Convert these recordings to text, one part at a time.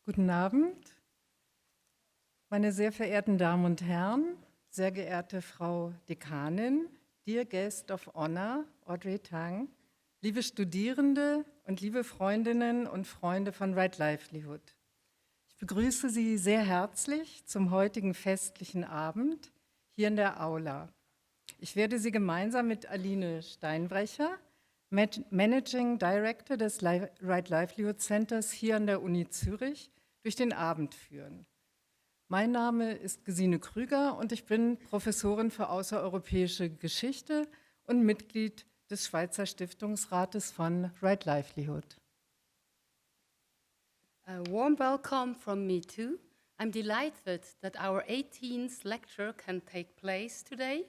Guten Abend, meine sehr verehrten Damen und Herren, sehr geehrte Frau Dekanin, dear Guest of Honor, Audrey Tang, liebe Studierende und liebe Freundinnen und Freunde von Right Livelihood. Ich begrüße Sie sehr herzlich zum heutigen festlichen Abend hier in der Aula. Ich werde Sie gemeinsam mit Aline Steinbrecher, Managing Director des Right Livelihood Centers hier an der Uni Zürich, durch den Abend führen. Mein Name ist Gesine Krüger und ich bin Professorin für außereuropäische Geschichte und Mitglied des Schweizer Stiftungsrates von Right Livelihood. A warm welcome from me too. I'm delighted that our 18th lecture can take place today,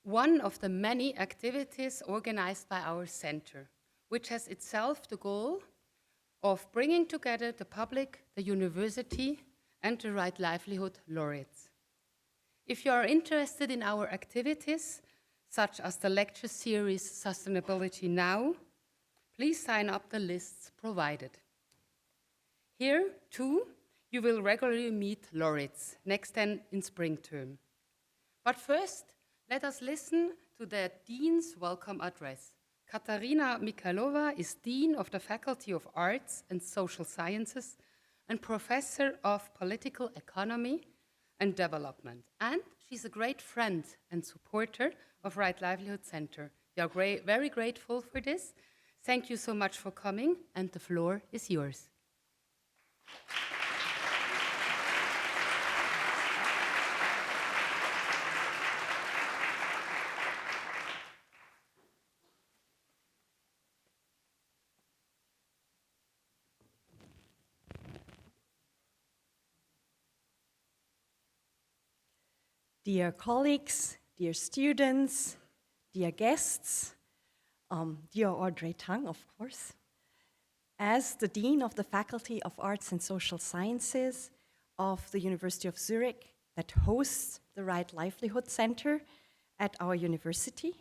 one of the many activities organized by our center, which has itself the goal of bringing together the public, the university, and the Right Livelihood laureates. If you are interested in our activities, such as the lecture series Sustainability Now, please sign up the lists provided. Here, too, you will regularly meet laureates, next then in spring term. But first, let us listen to the Dean's welcome address. Katarina Mikhailova is Dean of the Faculty of Arts and Social Sciences and Professor of Political Economy and Development. And she's a great friend and supporter of Right Livelihood Center. We are very grateful for this. Thank you so much for coming, and the floor is yours. Dear colleagues, dear students, dear guests, dear Audrey Tang, of course. As the Dean of the Faculty of Arts and Social Sciences of the University of Zurich that hosts the Right Livelihood Center at our university,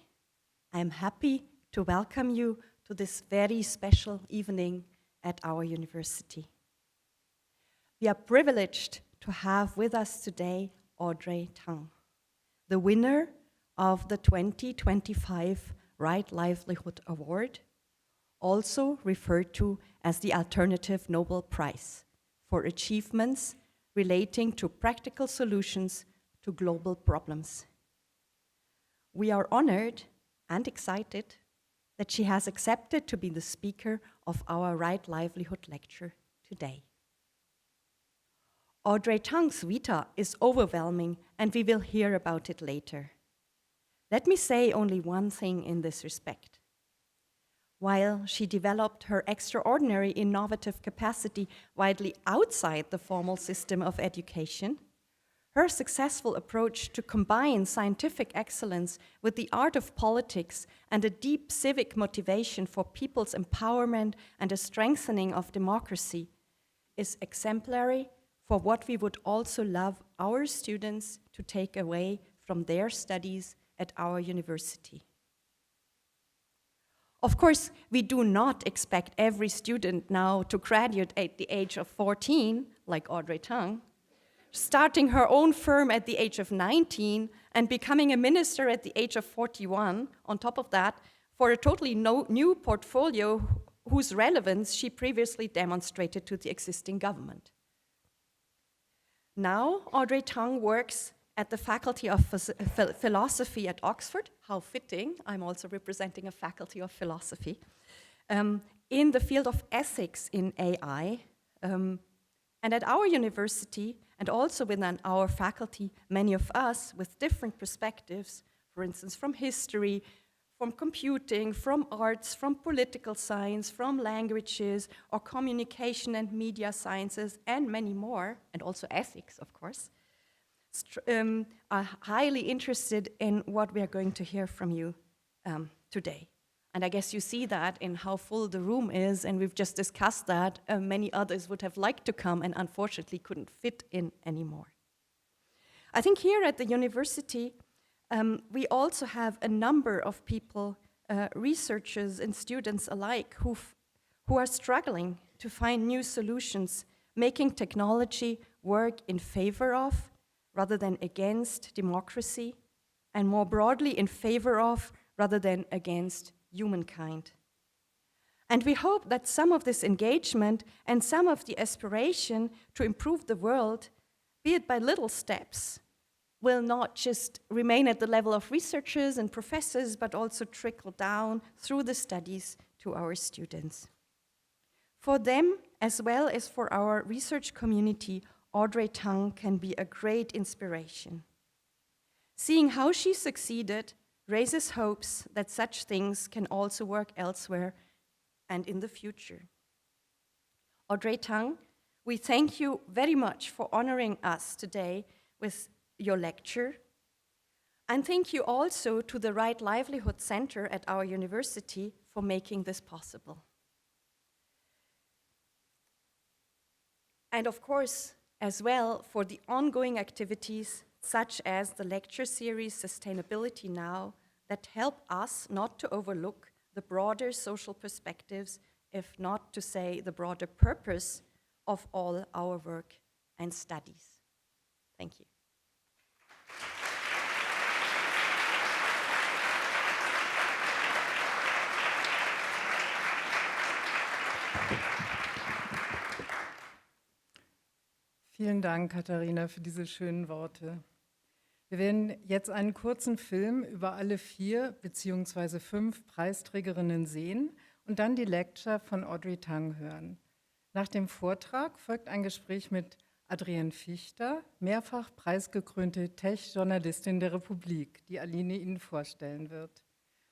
I am happy to welcome you to this very special evening at our university. We are privileged to have with us today Audrey Tang, the winner of the 2025 Right Livelihood Award, also referred to as the Alternative Nobel Prize for achievements relating to practical solutions to global problems. We are honored and excited that she has accepted to be the speaker of our Right Livelihood Lecture today. Audrey Tang's vita is overwhelming, and we will hear about it later. Let me say only one thing in this respect. While she developed her extraordinary innovative capacity widely outside the formal system of education, her successful approach to combine scientific excellence with the art of politics and a deep civic motivation for people's empowerment and a strengthening of democracy is exemplary for what we would also love our students to take away from their studies at our university. Of course, we do not expect every student now to graduate at the age of 14, like Audrey Tang, starting her own firm at the age of 19 and becoming a minister at the age of 41, on top of that, for a totally new portfolio whose relevance she previously demonstrated to the existing government. Now, Audrey Tang works at the Faculty of Philosophy at Oxford. How fitting, I'm also representing a Faculty of Philosophy, in the field of ethics in AI. And at our university, and also within our faculty, many of us with different perspectives, for instance, from history, from computing, from arts, from political science, from languages, or communication and media sciences, and many more, and also ethics, of course, are highly interested in what we are going to hear from you today. And I guess you see that in how full the room is, and we've just discussed that. Many others would have liked to come and unfortunately couldn't fit in anymore. I think here at the university, we also have a number of people, researchers and students alike, who are struggling to find new solutions making technology work in favor of, rather than against, democracy, and more broadly in favor of, rather than against, humankind. And we hope that some of this engagement and some of the aspiration to improve the world, be it by little steps, will not just remain at the level of researchers and professors, but also trickle down through the studies to our students. For them, as well as for our research community, Audrey Tang can be a great inspiration. Seeing how she succeeded raises hopes that such things can also work elsewhere and in the future. Audrey Tang, we thank you very much for honoring us today with your lecture. And thank you also to the Right Livelihood Center at our university for making this possible. And of course, as well, for the ongoing activities such as the lecture series Sustainability Now that help us not to overlook the broader social perspectives, if not to say the broader purpose of all our work and studies. Thank you. Vielen Dank, Katharina, für diese schönen Worte. Wir werden jetzt einen kurzen Film über alle 4 bzw. 5 Preisträgerinnen sehen und dann die Lecture von Audrey Tang hören. Nach dem Vortrag folgt ein Gespräch mit Adrienne Fichter, mehrfach preisgekrönte Tech-Journalistin der Republik, die Aline Ihnen vorstellen wird.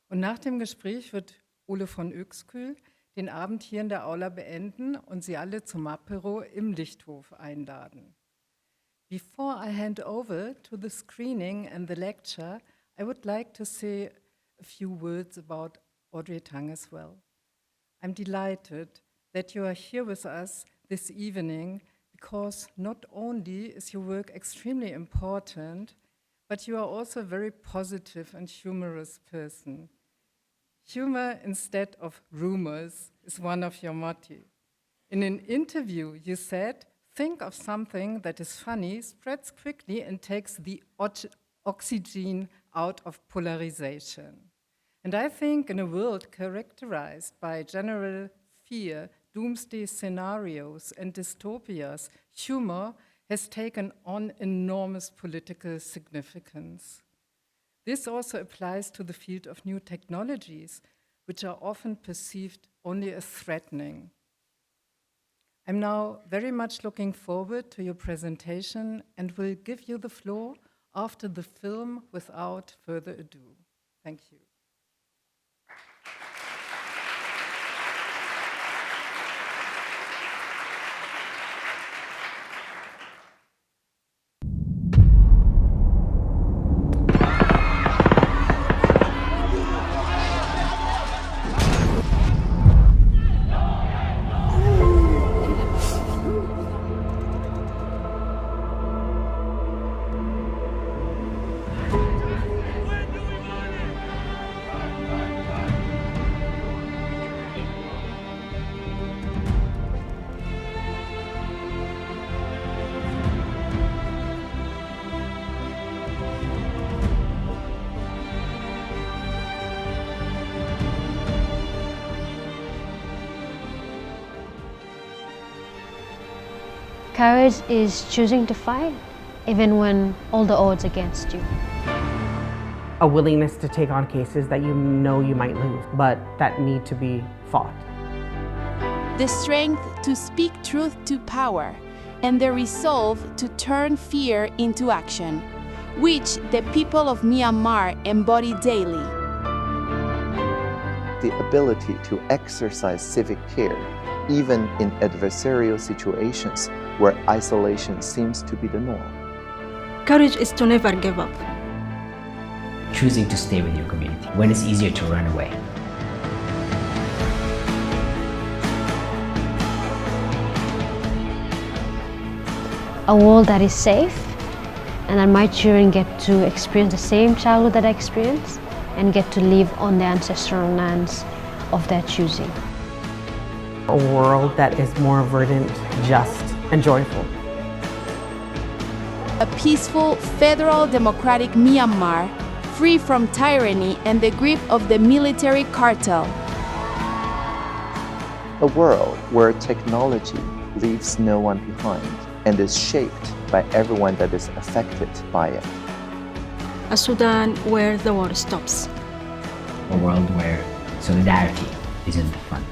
Und nach dem Gespräch wird Ole von Uexküll den Abend hier in der Aula beenden und Sie alle zum Apero im Lichthof einladen. Before I hand over to the screening and the lecture, I would like to say a few words about Audrey Tang as well. I'm delighted that you are here with us this evening because not only is your work extremely important, but you are also a very positive and humorous person. Humor instead of rumors is one of your motto. In an interview, you said, "Think of something that is funny, spreads quickly, and takes the oxygen out of polarisation." And I think in a world characterized by general fear, doomsday scenarios, and dystopias, humor has taken on enormous political significance. This also applies to the field of new technologies, which are often perceived only as threatening. I'm now very much looking forward to your presentation and will give you the floor after the film without further ado. Thank you. Courage is choosing to fight, even when all the odds are against you. A willingness to take on cases that you know you might lose, but that need to be fought. The strength to speak truth to power, and the resolve to turn fear into action, which the people of Myanmar embody daily. The ability to exercise civic care, even in adversarial situations where isolation seems to be the norm. Courage is to never give up. Choosing to stay with your community when it's easier to run away. A world that is safe, and that my children get to experience the same childhood that I experienced and get to live on the ancestral lands of their choosing. A world that is more verdant, just, and joyful. A peaceful, federal democratic Myanmar, free from tyranny and the grip of the military cartel. A world where technology leaves no one behind and is shaped by everyone that is affected by it. A Sudan where the war stops. A world where solidarity is in the front.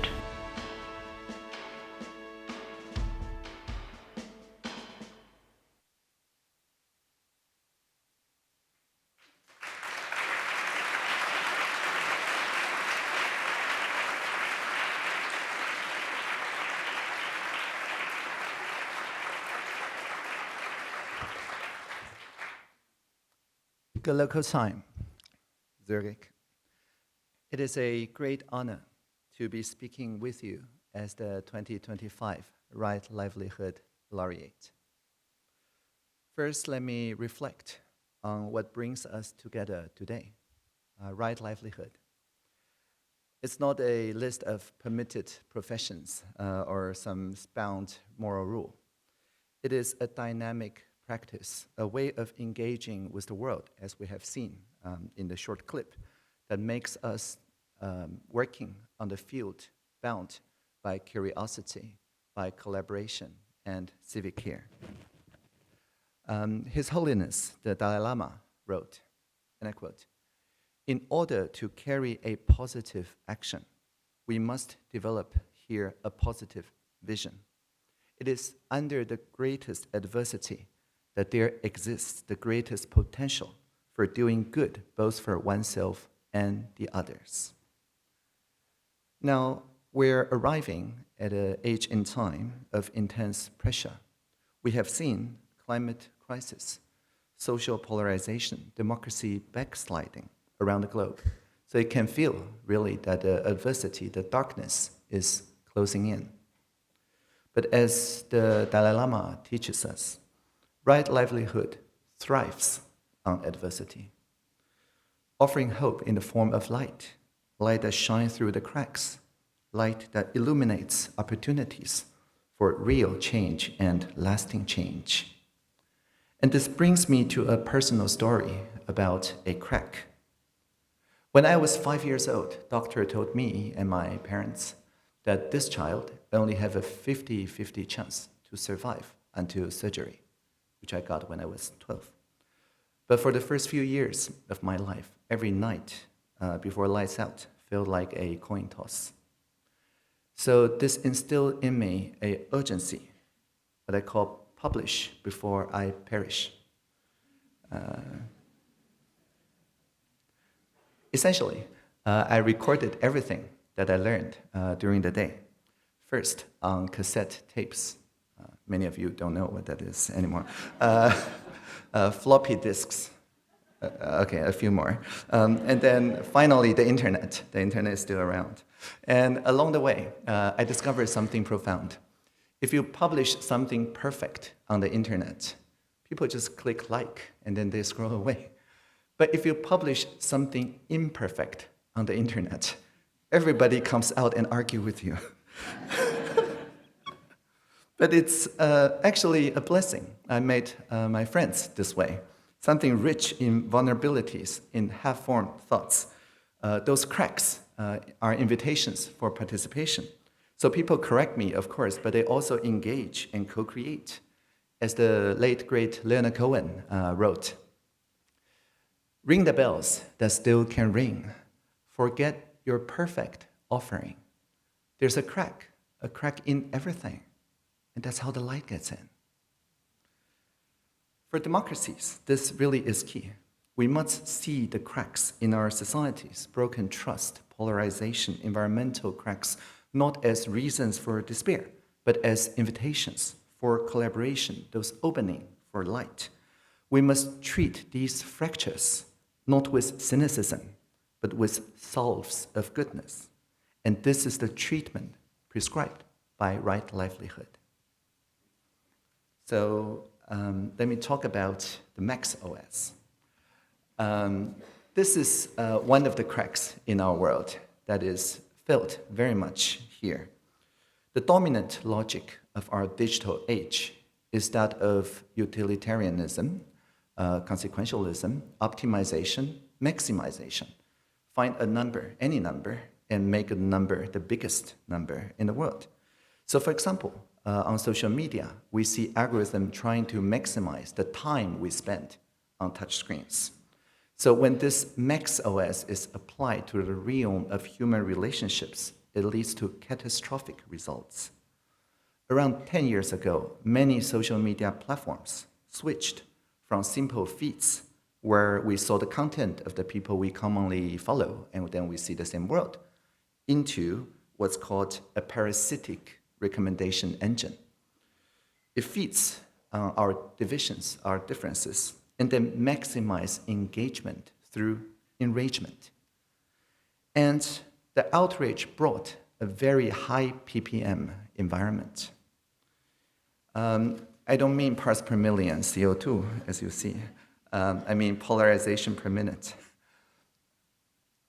Good local time, Zurich. It is a great honor to be speaking with you as the 2025 Right Livelihood Laureate. First, let me reflect on what brings us together today, right livelihood. It's not a list of permitted professions or some bound moral rule. It is a dynamic practice, a way of engaging with the world, as we have seen in the short clip, that makes us working on the field bound by curiosity, by collaboration, and civic care. His Holiness, the Dalai Lama, wrote, and I quote, "In order to carry a positive action, we must develop here a positive vision. It is under the greatest adversity that there exists the greatest potential for doing good, both for oneself and the others." Now, we're arriving at an age in time of intense pressure. We have seen climate crisis, social polarization, democracy backsliding around the globe. So you can feel really that the adversity, the darkness is closing in. But as the Dalai Lama teaches us, right livelihood thrives on adversity, offering hope in the form of light, light that shines through the cracks, light that illuminates opportunities for real change and lasting change. And this brings me to a personal story about a crack. When I was 5 years old, doctor told me and my parents that this child only have a 50-50 chance to survive until surgery, which I got when I was 12. But for the first few years of my life, every night before lights out felt like a coin toss. So this instilled in me an urgency, what I call publish before I perish. Essentially, I recorded everything that I learned during the day. First, on cassette tapes. Many of you don't know what that is anymore. Floppy disks. Okay, a few more. And then finally, the internet. The internet is still around. And along the way, I discovered something profound. If you publish something perfect on the internet, people just click like, and then they scroll away. But if you publish something imperfect on the internet, everybody comes out and argue with you. But it's actually a blessing. I made my friends this way. Something rich in vulnerabilities, in half-formed thoughts. Those cracks are invitations for participation. So people correct me, of course, but they also engage and co-create. As the late, great Leonard Cohen wrote, "Ring the bells that still can ring. Forget your perfect offering. There's a crack in everything. And that's how the light gets in." For democracies, this really is key. We must see the cracks in our societies, broken trust, polarization, environmental cracks, not as reasons for despair, but as invitations for collaboration, those opening for light. We must treat these fractures not with cynicism, but with salves of goodness. And this is the treatment prescribed by Right Livelihood. So let me talk about the Max OS. This is one of the cracks in our world that is felt very much here. The dominant logic of our digital age is that of utilitarianism, consequentialism, optimization, maximization. Find a number, any number, and make a number the biggest number in the world. So for example, on social media, we see algorithm trying to maximize the time we spend on touch screens. So when this Max OS is applied to the realm of human relationships, it leads to catastrophic results. Around 10 years ago, many social media platforms switched from simple feeds, where we saw the content of the people we commonly follow, and then we see the same world, into what's called a parasitic recommendation engine. It feeds our divisions, our differences, and then maximize engagement through enragement. And the outrage brought a very high ppm environment. I don't mean parts per million CO2, as you see. I mean polarization per minute.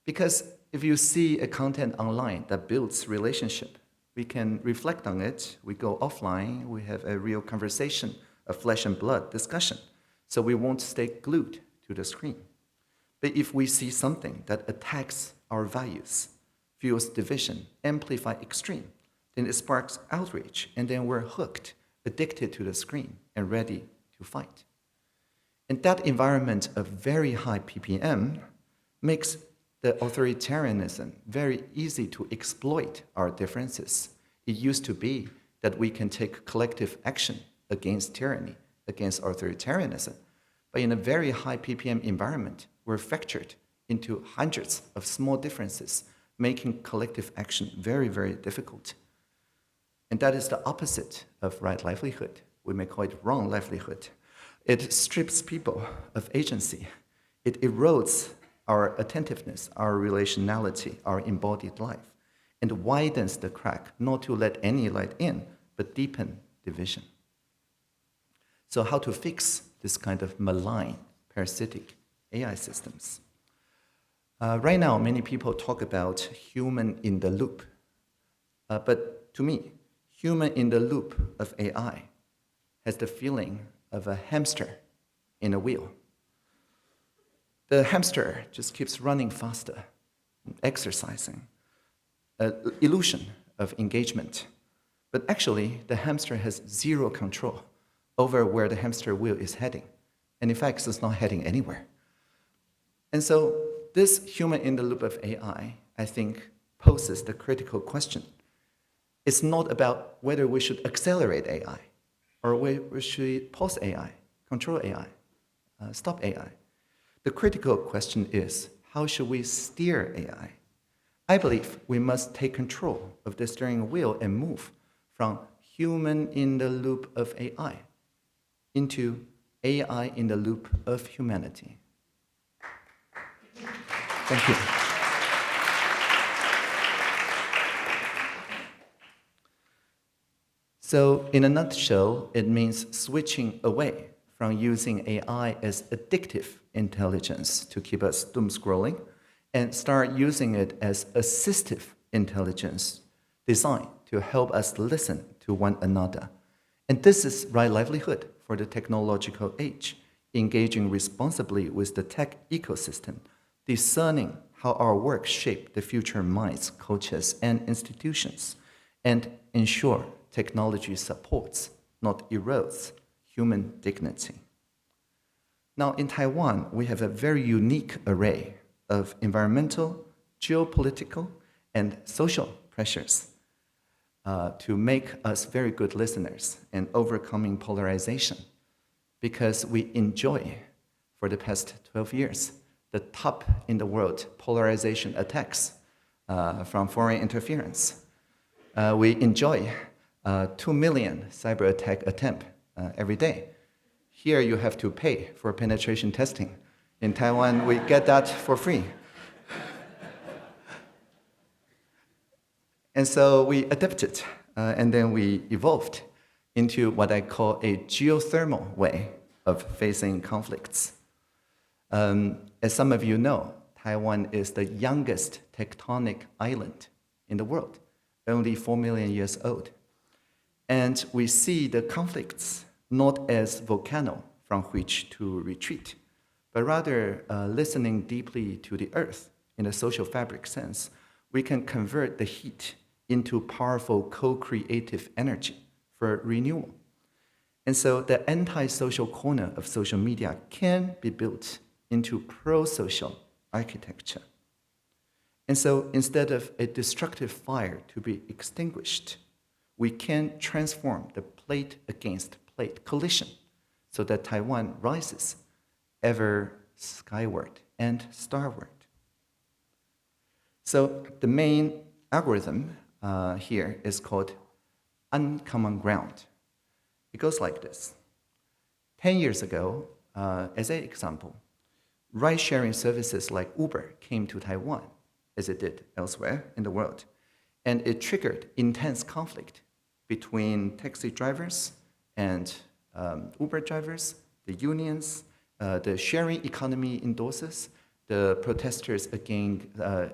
Because if you see a content online that builds relationship, we can reflect on it, we go offline, we have a real conversation, a flesh and blood discussion. So we won't stay glued to the screen. But if we see something that attacks our values, fuels division, amplifies extreme, then it sparks outrage, and then we're hooked, addicted to the screen, and ready to fight. And that environment of very high ppm makes the authoritarianism very easy to exploit our differences. It used to be that we can take collective action against tyranny, against authoritarianism. But in a very high ppm environment, we're fractured into hundreds of small differences, making collective action very, very difficult. And that is the opposite of right livelihood. We may call it wrong livelihood. It strips people of agency. It erodes our attentiveness, our relationality, our embodied life, and widens the crack, not to let any light in, but deepen division. So how to fix this kind of malign, parasitic AI systems? Right now, many people talk about human in the loop. But to me, human in the loop of AI has the feeling of a hamster in a wheel. The hamster just keeps running faster, exercising, an illusion of engagement. But actually, the hamster has zero control over where the hamster wheel is heading. And in fact, it's not heading anywhere. And so this human in the loop of AI, I think, poses the critical question. It's not about whether we should accelerate AI or whether we should pause AI, control AI, stop AI. The critical question is, how should we steer AI? I believe we must take control of the steering wheel and move from human in the loop of AI into AI in the loop of humanity. Thank you. So in a nutshell, it means switching away from using AI as addictive intelligence to keep us doom scrolling and start using it as assistive intelligence designed to help us listen to one another. And this is right livelihood for the technological age, engaging responsibly with the tech ecosystem, discerning how our work shape the future minds, cultures, and institutions, and ensure technology supports, not erodes, human dignity. Now, in Taiwan, we have a very unique array of environmental, geopolitical, and social pressures to make us very good listeners and overcoming polarization, because we enjoy, for the past 12 years, the top in the world polarization attacks from foreign interference. We enjoy 2 million cyber attack attempts every day. Here you have to pay for penetration testing. In Taiwan, we get that for free. And so we adapted, and then we evolved into what I call a geothermal way of facing conflicts. As some of you know, Taiwan is the youngest tectonic island in the world, only 4 million years old. And we see the conflicts not as volcano from which to retreat, but rather listening deeply to the earth in a social fabric sense, we can convert the heat into powerful co-creative energy for renewal. And so the anti-social corner of social media can be built into pro-social architecture. And so instead of a destructive fire to be extinguished, we can transform the plate against plate collision so that Taiwan rises ever skyward and starward. So the main algorithm here is called uncommon ground. It goes like this. 10 years ago, as an example, ride-sharing services like Uber came to Taiwan, as it did elsewhere in the world, and it triggered intense conflict between taxi drivers and Uber drivers, the unions, the sharing economy endorsers, the protesters against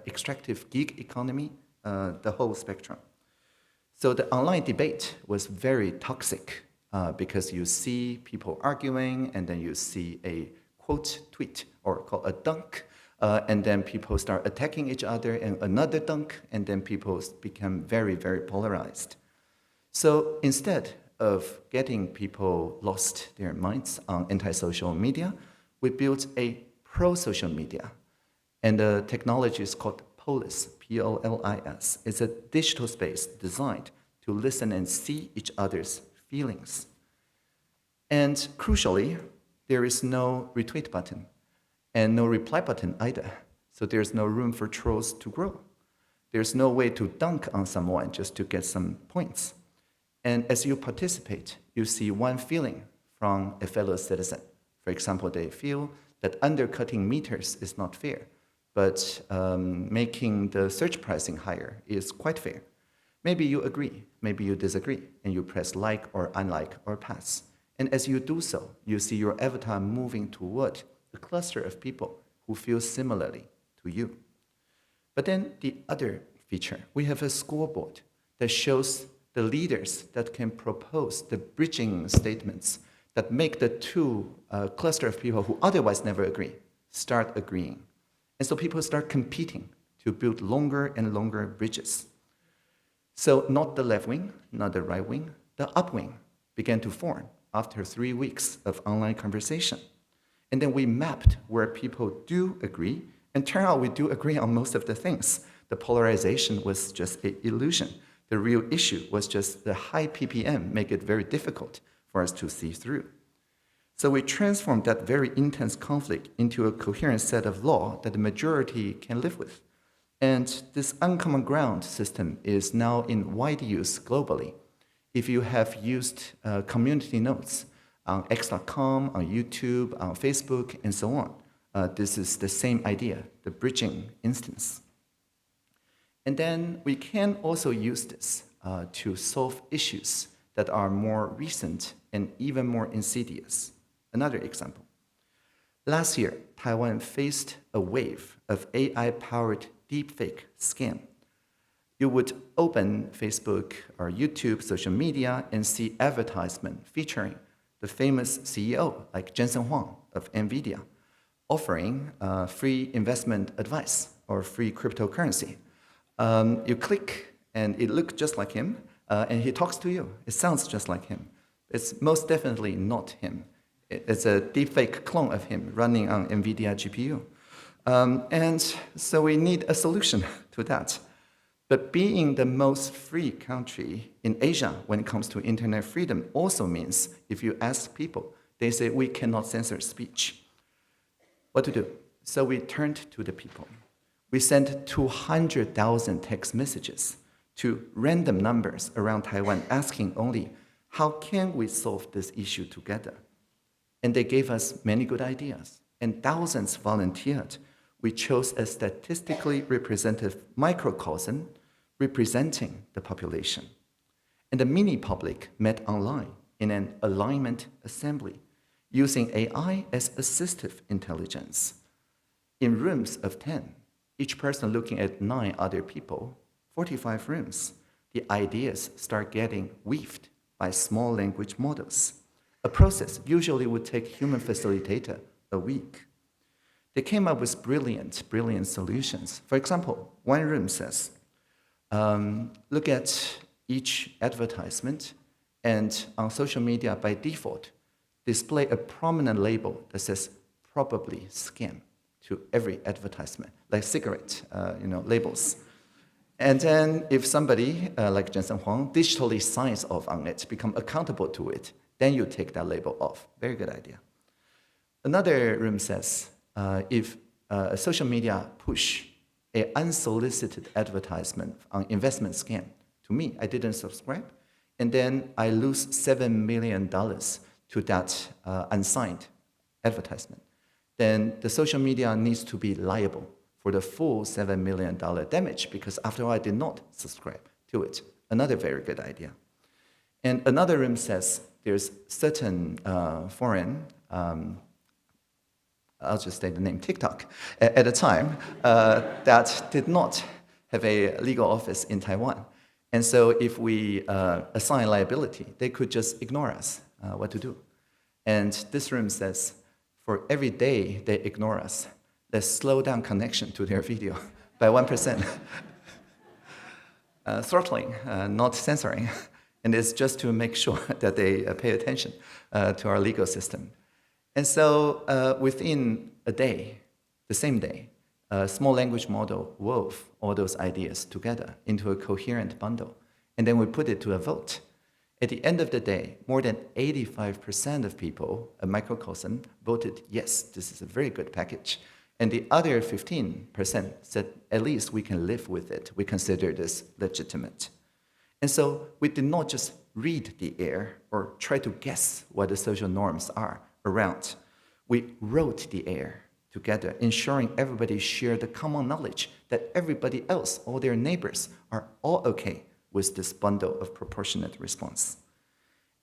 extractive gig economy, the whole spectrum. So the online debate was very toxic because you see people arguing, and then you see a quote tweet or called a dunk, and then people start attacking each other, and another dunk, and then people become very, very polarized. So instead of getting people lost their minds on anti-social media, we built a pro-social media. And the technology is called Pol.is, P-O-L-I-S. It's a digital space designed to listen and see each other's feelings. And crucially, there is no retweet button and no reply button either. So there's no room for trolls to grow. There's no way to dunk on someone just to get some points. And as you participate, you see one feeling from a fellow citizen. For example, they feel that undercutting meters is not fair, but making the search pricing higher is quite fair. Maybe you agree, maybe you disagree, and you press like or unlike or pass. And as you do so, you see your avatar moving toward a cluster of people who feel similarly to you. But then the other feature, we have a scoreboard that shows the leaders that can propose the bridging statements that make the two cluster of people who otherwise never agree start agreeing. And so people start competing to build longer and longer bridges. So not the left wing, not the right wing, the up wing began to form after 3 weeks of online conversation. And then we mapped where people do agree, and turned out we do agree on most of the things. The polarization was just an illusion. The real issue was just the high ppm make it very difficult for us to see through. So we transformed that very intense conflict into a coherent set of law that the majority can live with. And this uncommon ground system is now in wide use globally. If you have used community notes on X.com, on YouTube, on Facebook, and so on, this is the same idea, the bridging instance. And then we can also use this to solve issues that are more recent and even more insidious. Another example. Last year, Taiwan faced a wave of AI-powered deepfake scam. You would open Facebook or YouTube, social media, and see advertisement featuring the famous CEO, like Jensen Huang of NVIDIA, offering free investment advice or free cryptocurrency. You click, and it looks just like him, and he talks to you. It sounds just like him. It's most definitely not him. It's a deepfake clone of him running on NVIDIA GPU. And so we need a solution to that. But being the most free country in Asia when it comes to internet freedom also means if you ask people, they say we cannot censor speech. What to do? So we turned to the people. We sent 200,000 text messages to random numbers around Taiwan asking only, how can we solve this issue together? And they gave us many good ideas, and thousands volunteered. We chose a statistically representative microcosm representing the population. And the mini public met online in an alignment assembly using AI as assistive intelligence. In rooms of 10, each person looking at 9 other people, 45 rooms, the ideas start getting weaved by small language models. A process usually would take human facilitator a week. They came up with brilliant solutions. For example, one room says, look at each advertisement and on social media by default, display a prominent label that says probably scam to every advertisement, like cigarette labels. And then if somebody, like Jensen Huang, digitally signs off on it, become accountable to it, then you take that label off. Very good idea. Another room says, if a social media push an unsolicited advertisement on investment scam to me, I didn't subscribe, and then I lose $7 million to that unsigned advertisement, then the social media needs to be liable for the full $7 million damage, because after all, I did not subscribe to it. Another very good idea. And another room says there's certain foreign, I'll just say the name, TikTok, at the time, that did not have a legal office in Taiwan. And so if we assign liability, they could just ignore us, what to do. And this room says, for every day they ignore us, let's slow down connection to their video by 1%. Throttling, not censoring. And it's just to make sure that they pay attention to our legal system. And so within a day, the same day, a small language model wove all those ideas together into a coherent bundle. And then we put it to a vote. At the end of the day, more than 85% of people, a microcosm, voted yes, this is a very good package. And the other 15% said, at least we can live with it. We consider this legitimate. And so we did not just read the air or try to guess what the social norms are around. We wrote the air together, ensuring everybody shared the common knowledge that everybody else, all their neighbors, are all okay with this bundle of proportionate response.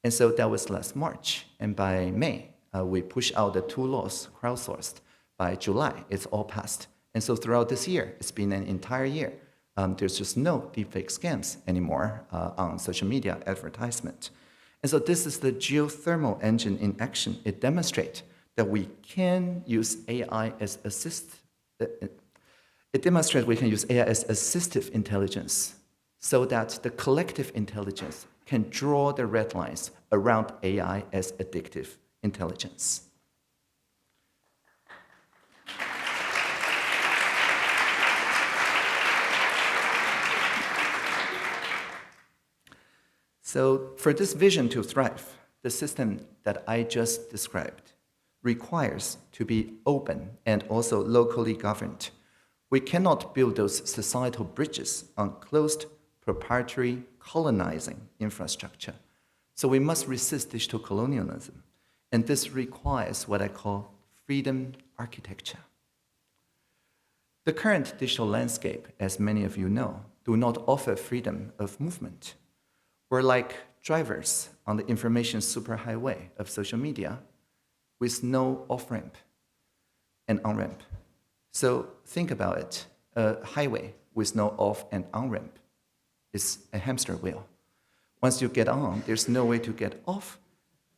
And so that was last March. And by May, we pushed out the 2 laws crowdsourced. By July, it's all passed. And so throughout this year, it's been an entire year. There's just no deepfake scams anymore on social media advertisement. And so this is the geothermal engine in action. It demonstrates that we can use AI as it demonstrates we can use AI as assistive intelligence so that the collective intelligence can draw the red lines around AI as addictive intelligence. So for this vision to thrive, the system that I just described requires to be open and also locally governed. We cannot build those societal bridges on closed, proprietary, colonizing infrastructure. So we must resist digital colonialism. And this requires what I call freedom architecture. The current digital landscape, as many of you know, do not offer freedom of movement. We're like drivers on the information superhighway of social media with no off-ramp and on-ramp. So think about it. A highway with no off and on-ramp is a hamster wheel. Once you get on, there's no way to get off.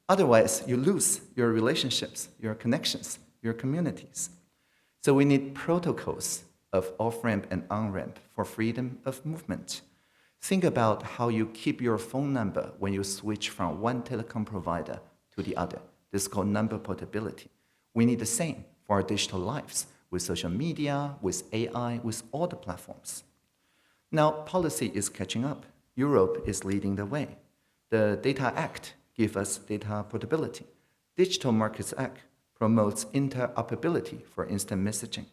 Otherwise, you lose your relationships, your connections, your communities. So we need protocols of off-ramp and on-ramp for freedom of movement. Think about how you keep your phone number when you switch from one telecom provider to the other. This is called number portability. We need the same for our digital lives, with social media, with AI, with all the platforms. Now, policy is catching up. Europe is leading the way. The Data Act gives us data portability. Digital Markets Act promotes interoperability for instant messaging.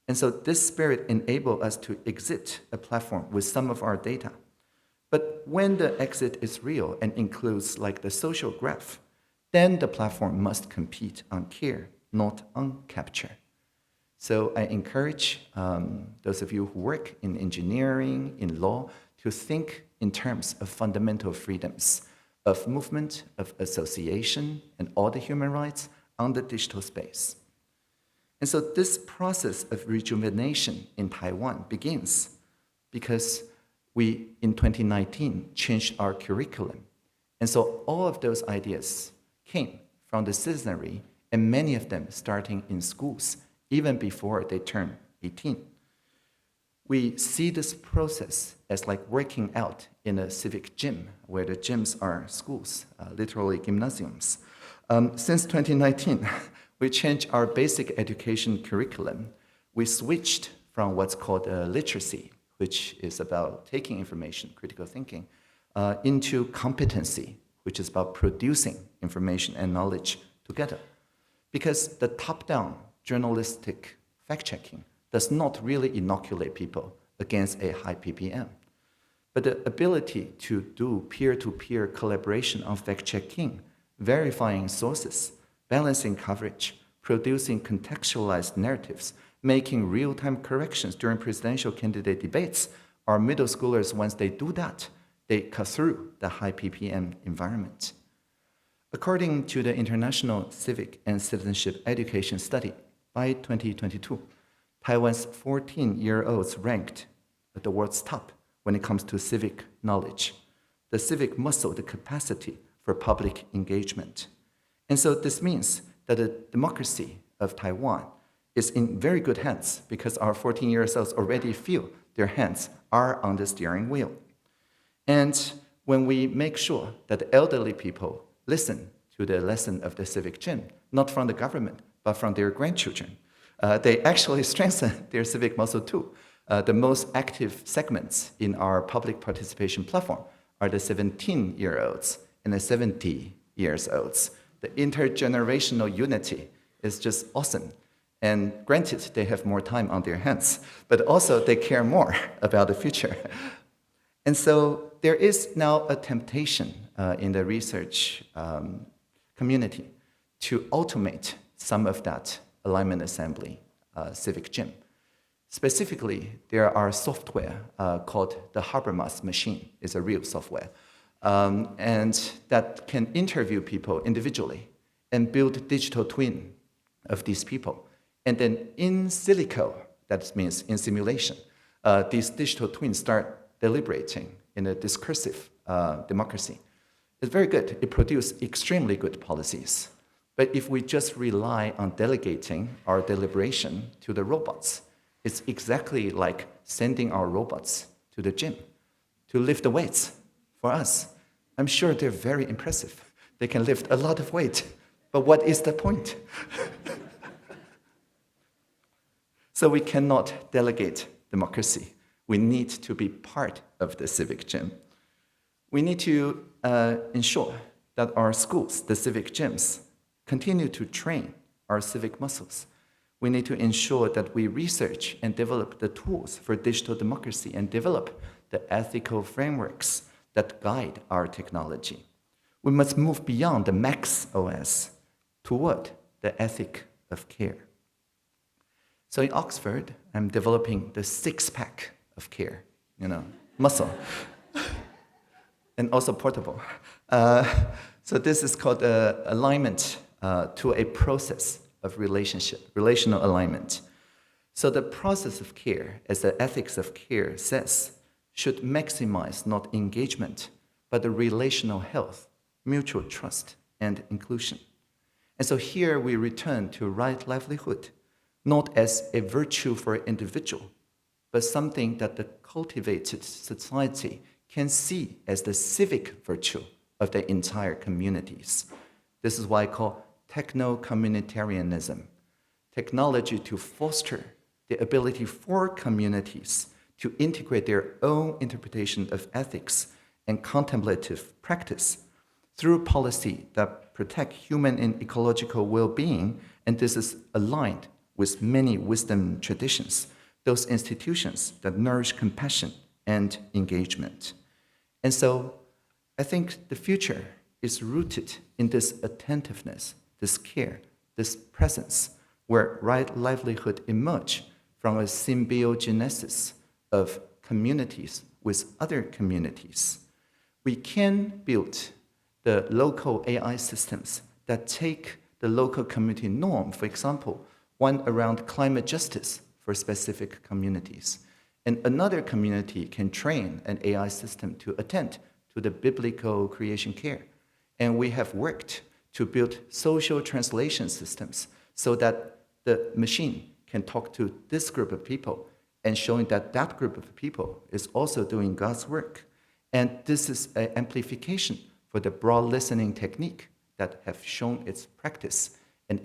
And so this spirit enables us to exit a platform with some of our data. But when the exit is real and includes like the social graph, then the platform must compete on care, not on capture. So I encourage those of you who work in engineering, in law, to think in terms of fundamental freedoms of movement, of association, and all the human rights on the digital space. And so this process of rejuvenation in Taiwan begins because we, in 2019, changed our curriculum And so all of those ideas came from the citizenry, and many of them starting in schools, even before they turn 18. We see this process as like working out in a civic gym, where the gyms are schools, literally gymnasiums. Since 2019, we changed our basic education curriculum. We switched from what's called literacy, which is about taking information, critical thinking, into competency, which is about producing information and knowledge together. Because the top-down journalistic fact-checking does not really inoculate people against a high PPM. But the ability to do peer-to-peer collaboration on fact-checking, verifying sources, balancing coverage, producing contextualized narratives, making real-time corrections during presidential candidate debates, our middle schoolers, once they do that, they cut through the high PPM environment. According to the International Civic and Citizenship Education Study, by 2022, Taiwan's 14-year-olds ranked at the world's top when it comes to civic knowledge, the civic muscle, the capacity for public engagement. And so this means that the democracy of Taiwan is in very good hands because our 14-year-olds already feel their hands are on the steering wheel. And when we make sure that the elderly people listen to the lesson of the civic gym, not from the government, but from their grandchildren, they actually strengthen their civic muscle too. The most active segments in our public participation platform are the 17-year-olds and the 70-year-olds. The intergenerational unity is just awesome. And granted, they have more time on their hands, but also they care more about the future. And so there is now a temptation in the research community to automate some of that alignment assembly civic gym. Specifically, there are software called the Habermas machine. It's a real software. And that can interview people individually and build digital twin of these people. And then in silico, that means in simulation, these digital twins start deliberating in a discursive democracy. It's very good. It produces extremely good policies. But if we just rely on delegating our deliberation to the robots, it's exactly like sending our robots to the gym to lift the weights for us. I'm sure they're very impressive. They can lift a lot of weight. But what is the point? So we cannot delegate democracy. We need to be part of the civic gym. We need to ensure that our schools, the civic gyms, continue to train our civic muscles. We need to ensure that we research and develop the tools for digital democracy and develop the ethical frameworks that guide our technology. We must move beyond the Max OS toward the ethic of care. So in Oxford, I'm developing the six-pack of care, muscle, and also portable. So this is called alignment to a process of relational alignment. So the process of care, as the ethics of care says, should maximize not engagement, but the relational health, mutual trust, and inclusion. And so here we return to right livelihood, not as a virtue for an individual, but something that the cultivated society can see as the civic virtue of the entire communities. This is why I call techno-communitarianism, technology to foster the ability for communities to integrate their own interpretation of ethics and contemplative practice through policy that protect human and ecological well-being, and this is aligned with many wisdom traditions, those institutions that nourish compassion and engagement. And so I think the future is rooted in this attentiveness, this care, this presence, where right livelihood emerge from a symbiogenesis of communities with other communities. We can build the local AI systems that take the local community norm, for example, one around climate justice for specific communities. And another community can train an AI system to attend to the biblical creation care And we have worked to build social translation systems so that the machine can talk to this group of people and showing that that group of people is also doing God's work. And this is an amplification for the broad listening technique that have shown its practice and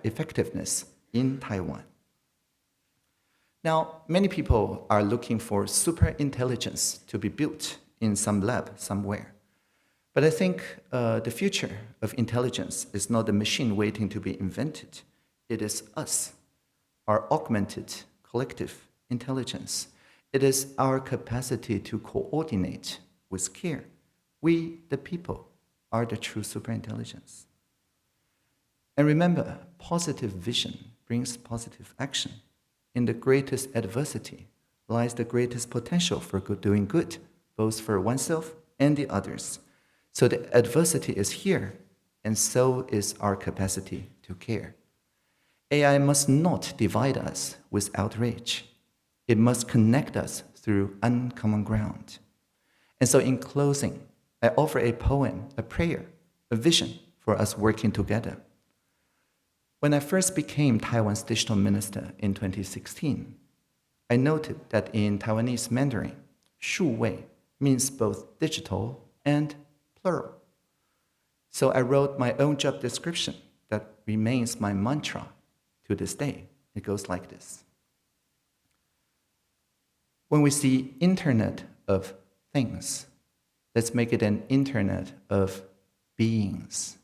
effectiveness in Taiwan. Now, many people are looking for super intelligence to be built in some lab somewhere. But I think the future of intelligence is not a machine waiting to be invented. It is us, our augmented collective intelligence. It is our capacity to coordinate with care. We, the people, are the true superintelligence. And remember, positive vision brings positive action. In the greatest adversity lies the greatest potential for doing good, both for oneself and the others. So the adversity is here, and so is our capacity to care. AI must not divide us with outrage. It must connect us through uncommon ground. And so in closing, I offer a poem, a prayer, a vision for us working together. When I first became Taiwan's digital minister in 2016, I noted that in Taiwanese Mandarin, 数位 means both digital and plural. So I wrote my own job description that remains my mantra to this day. It goes like this. When we see Internet of Things, let's make it an Internet of beings.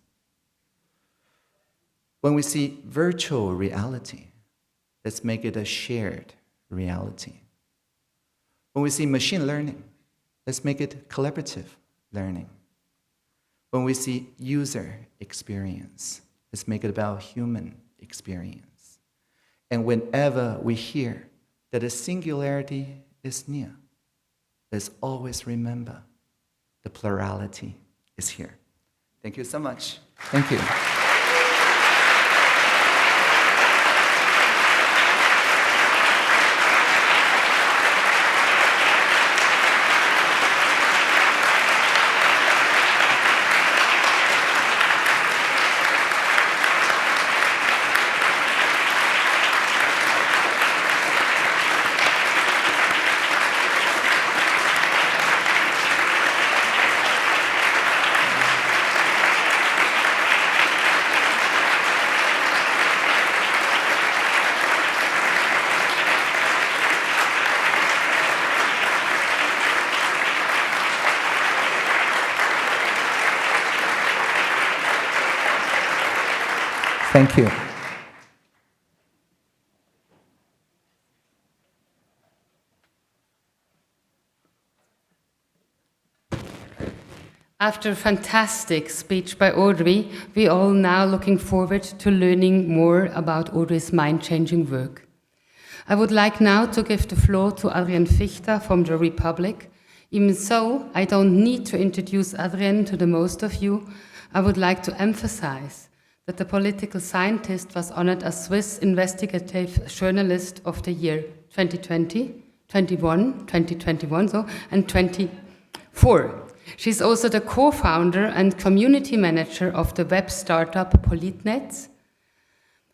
When we see virtual reality, let's make it a shared reality. When we see machine learning, let's make it collaborative learning. When we see user experience, let's make it about human experience. And whenever we hear that a singularity is near, let's always remember the plurality is here. Thank you so much. Thank you. Thank you. After a fantastic speech by Audrey, we all now looking forward to learning more about Audrey's mind-changing work. I would like now to give the floor to Adrienne Fichter from the Republic. Even so, I don't need to introduce Adrienne to the most of you. I would like to emphasize that the political scientist was honored as Swiss Investigative Journalist of the Year 2020, 2021, and 24. She's also the co-founder and community manager of the web startup Pol.is,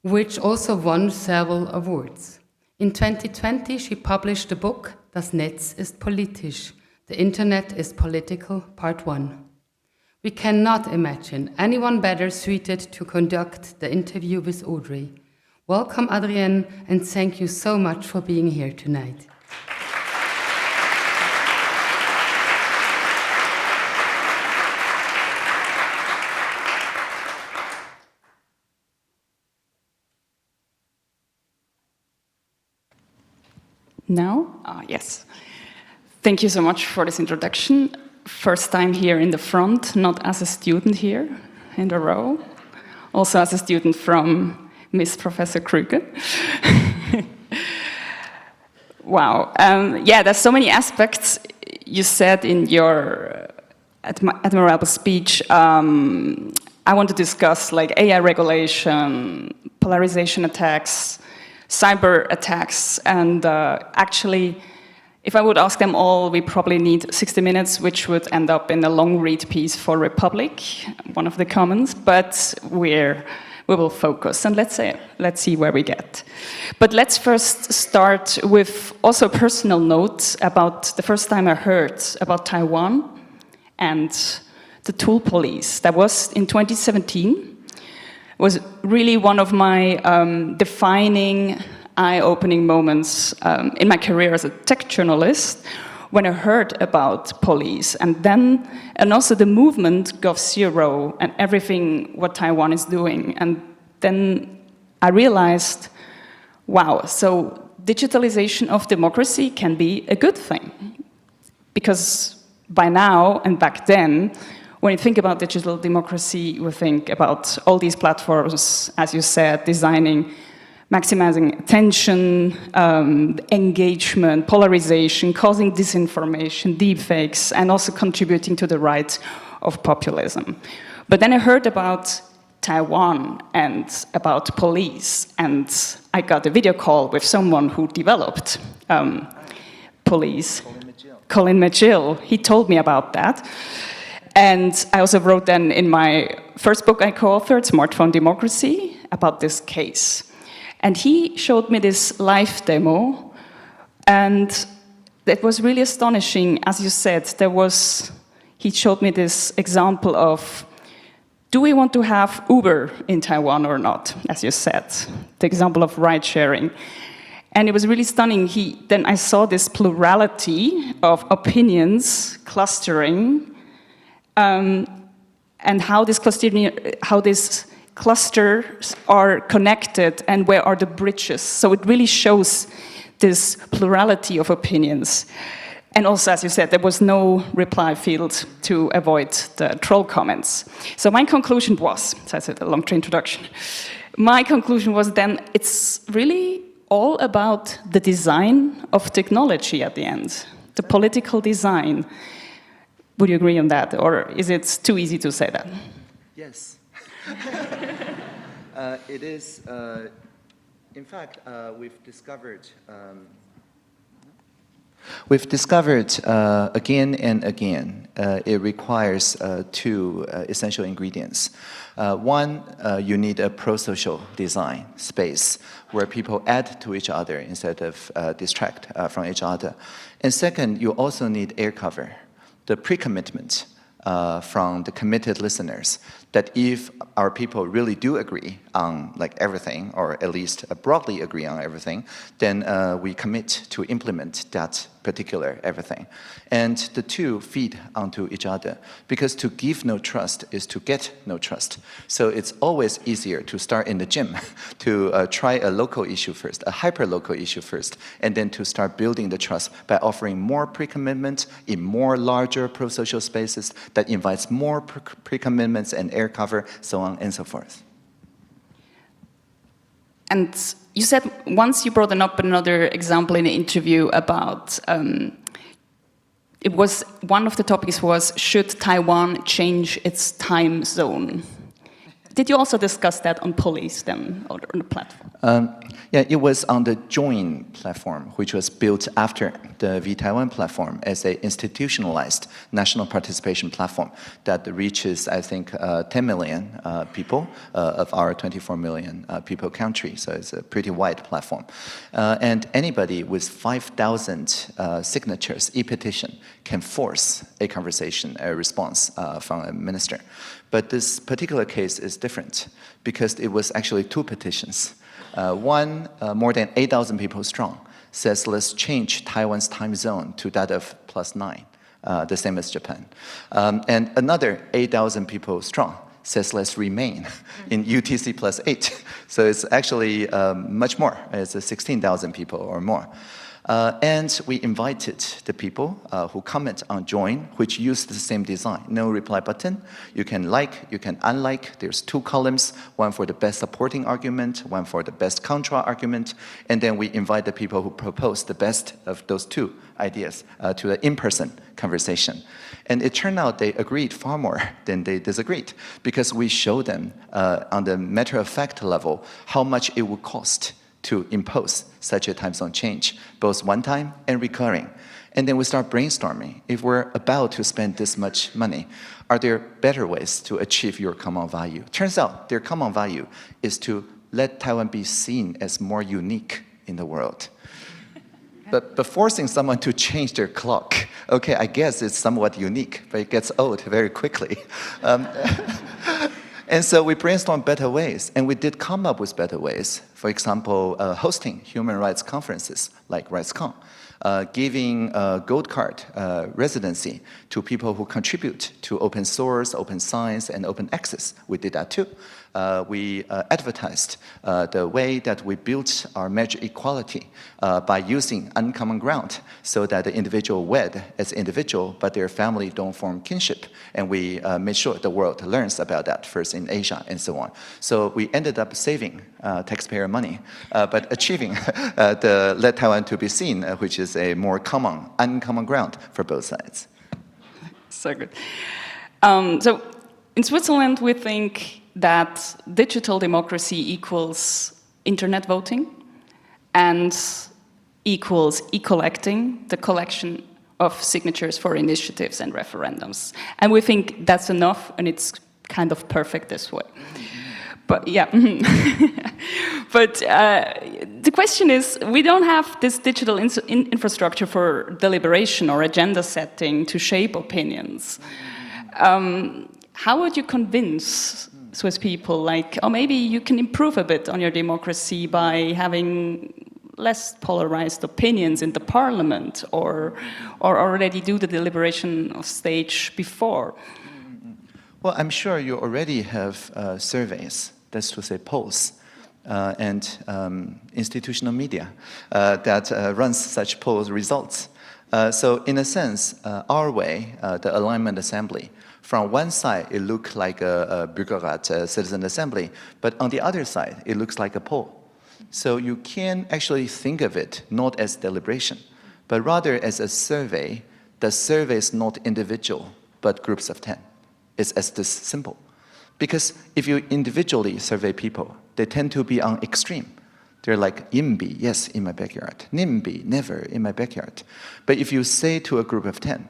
which also won several awards. In 2020, she published the book Das Netz ist politisch, The Internet is Political, Part 1. We cannot imagine anyone better suited to conduct the interview with Audrey. Welcome, Adrienne, and thank you so much for being here tonight. Now? Yes. Thank you so much for this introduction. First time here in the front, not as a student here in the row, also as a student from Miss Professor Krüger. Wow. Yeah, there's so many aspects you said in your admirable speech. I want to discuss like AI regulation, polarization attacks, cyber attacks, and actually If I would ask them all, we probably need 60 minutes, which would end up in a long read piece for Republic, one of the commons, but we will focus and let's see where we get. But let's first start with also a personal note about the first time I heard about Taiwan and the tool police. That was in 2017. It was really one of my defining, eye-opening moments in my career as a tech journalist when I heard about Pol.is and also the movement Gov0 and everything what Taiwan is doing. And then I realized, wow, so digitalization of democracy can be a good thing. Because by now and back then, when you think about digital democracy, you think about all these platforms, as you said, designing, maximizing attention, engagement, polarization, causing disinformation, deepfakes, and also contributing to the rise of populism. But then I heard about Taiwan and about Pol.is, and I got a video call with someone who developed Pol.is, Colin McGill. He told me about that. And I also wrote then in my first book I co-authored, Smartphone Democracy, about this case. And he showed me this live demo, and it was really astonishing. As you said, he showed me this example of, do we want to have Uber in Taiwan or not, as you said, the example of ride sharing. And it was really stunning. Then I saw this plurality of opinions clustering, and how these clusters are connected and where are the bridges. So it really shows this plurality of opinions. And also, as you said, there was no reply field to avoid the troll comments. So my conclusion was, so I said a long introduction, my conclusion was then it's really all about the design of technology at the end, the political design. Would you agree on that, or is it too easy to say that? Yes. It is, in fact, we've discovered again and again, it requires two essential ingredients. One, you need a pro-social design space where people add to each other instead of distract from each other. And second, you also need air cover, the pre-commitment from the committed listeners, that if our people really do agree on everything, or at least broadly agree on everything, then we commit to implement that particular everything. And the two feed onto each other, because to give no trust is to get no trust. So it's always easier to start in the gym, to try a local issue first, a hyper-local issue first, and then to start building the trust by offering more pre-commitment in more larger pro-social spaces that invites more pre-commitments and air cover, so on and so forth. And you said once you brought up another example in an interview about, it was, one of the topics was, should Taiwan change its time zone? Did you also discuss that on Pol.is then, or on the platform? Yeah, it was on the Join platform, which was built after the vTaiwan platform as an institutionalized national participation platform that reaches, I think, 10 million people of our 24 million people country. So it's a pretty wide platform. And anybody with 5,000 signatures, e-petition, can force a conversation, a response from a minister. But this particular case is different because it was actually two petitions. One, more than 8,000 people strong, says let's change Taiwan's time zone to that of +9, the same as Japan. And another 8,000 people strong says let's remain in UTC +8. So it's actually much more. It's 16,000 people or more. And we invited the people who comment on Join, which use the same design. No reply button. You can like, you can unlike. There's two columns, one for the best supporting argument, one for the best contra argument. And then we invite the people who propose the best of those two ideas to the in-person conversation. And it turned out they agreed far more than they disagreed, because we showed them on the matter-of-fact level how much it would cost to impose such a time zone change, both one time and recurring. And then we start brainstorming. If we're about to spend this much money, are there better ways to achieve your common value? Turns out their common value is to let Taiwan be seen as more unique in the world. But forcing someone to change their clock, okay, I guess it's somewhat unique, but it gets old very quickly. And so we brainstormed better ways, and we did come up with better ways. For example, hosting human rights conferences like RightsCon, giving a gold card residency to people who contribute to open source, open science, and open access. We did that too. We advertised the way that we built our major equality by using uncommon ground so that the individual wed as individual, but their family don't form kinship. And we made sure the world learns about that first in Asia and so on. So we ended up saving taxpayer money, but achieving the Let Taiwan to be seen, which is a more common, uncommon ground for both sides. So good. So in Switzerland, we think that digital democracy equals internet voting and equals e-collecting, the collection of signatures for initiatives and referendums. And we think that's enough, and it's kind of perfect this way. But yeah, but the question is, we don't have this digital infrastructure for deliberation or agenda setting to shape opinions. How would you convince Swiss people, like, oh, maybe you can improve a bit on your democracy by having less polarized opinions in the parliament, or already do the deliberation of stage before? Well, I'm sure you already have surveys, that's to say polls, and institutional media that runs such polls results. So in a sense, our way, the alignment assembly, from one side, it looks like a Bürgerrat, a citizen assembly, but on the other side, it looks like a poll. So you can actually think of it not as deliberation, but rather as a survey. The survey is not individual, but groups of 10. It's as this simple. Because if you individually survey people, they tend to be on extreme. They're like, YIMBY, yes, in my backyard. NIMBY, never in my backyard. But if you say to a group of 10,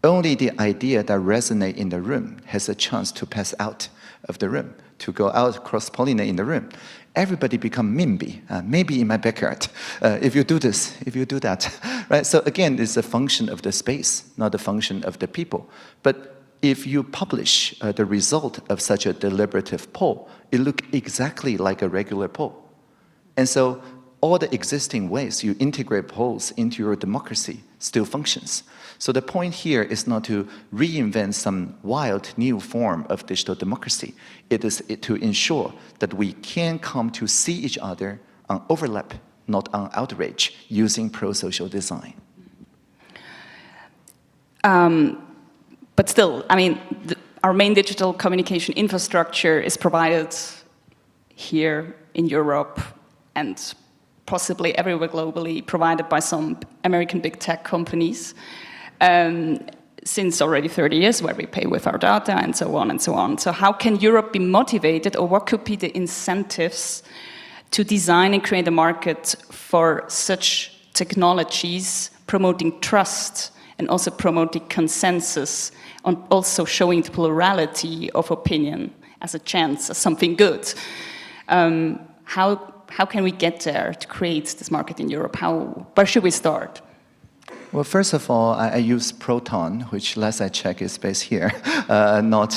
only the idea that resonates in the room has a chance to pass out of the room, to go out, cross-pollinate in the room. Everybody become MIMBY, maybe in my backyard. If you do this, if you do that, right? So again, it's a function of the space, not a function of the people. But if you publish the result of such a deliberative poll, it looks exactly like a regular poll. And so all the existing ways you integrate polls into your democracy still functions. So the point here is not to reinvent some wild new form of digital democracy. It is to ensure that we can come to see each other on overlap, not on outrage, using pro-social design. But still, I mean, our main digital communication infrastructure is provided here in Europe and possibly everywhere globally, provided by some American big tech companies since already 30 years, where we pay with our data and so on and so on. So how can Europe be motivated, or what could be the incentives to design and create a market for such technologies, promoting trust and also promoting consensus, and also showing the plurality of opinion as a chance, as something good? How can we get there to create this market in Europe? Where should we start? Well, first of all, I use Proton, which last I check is based here, not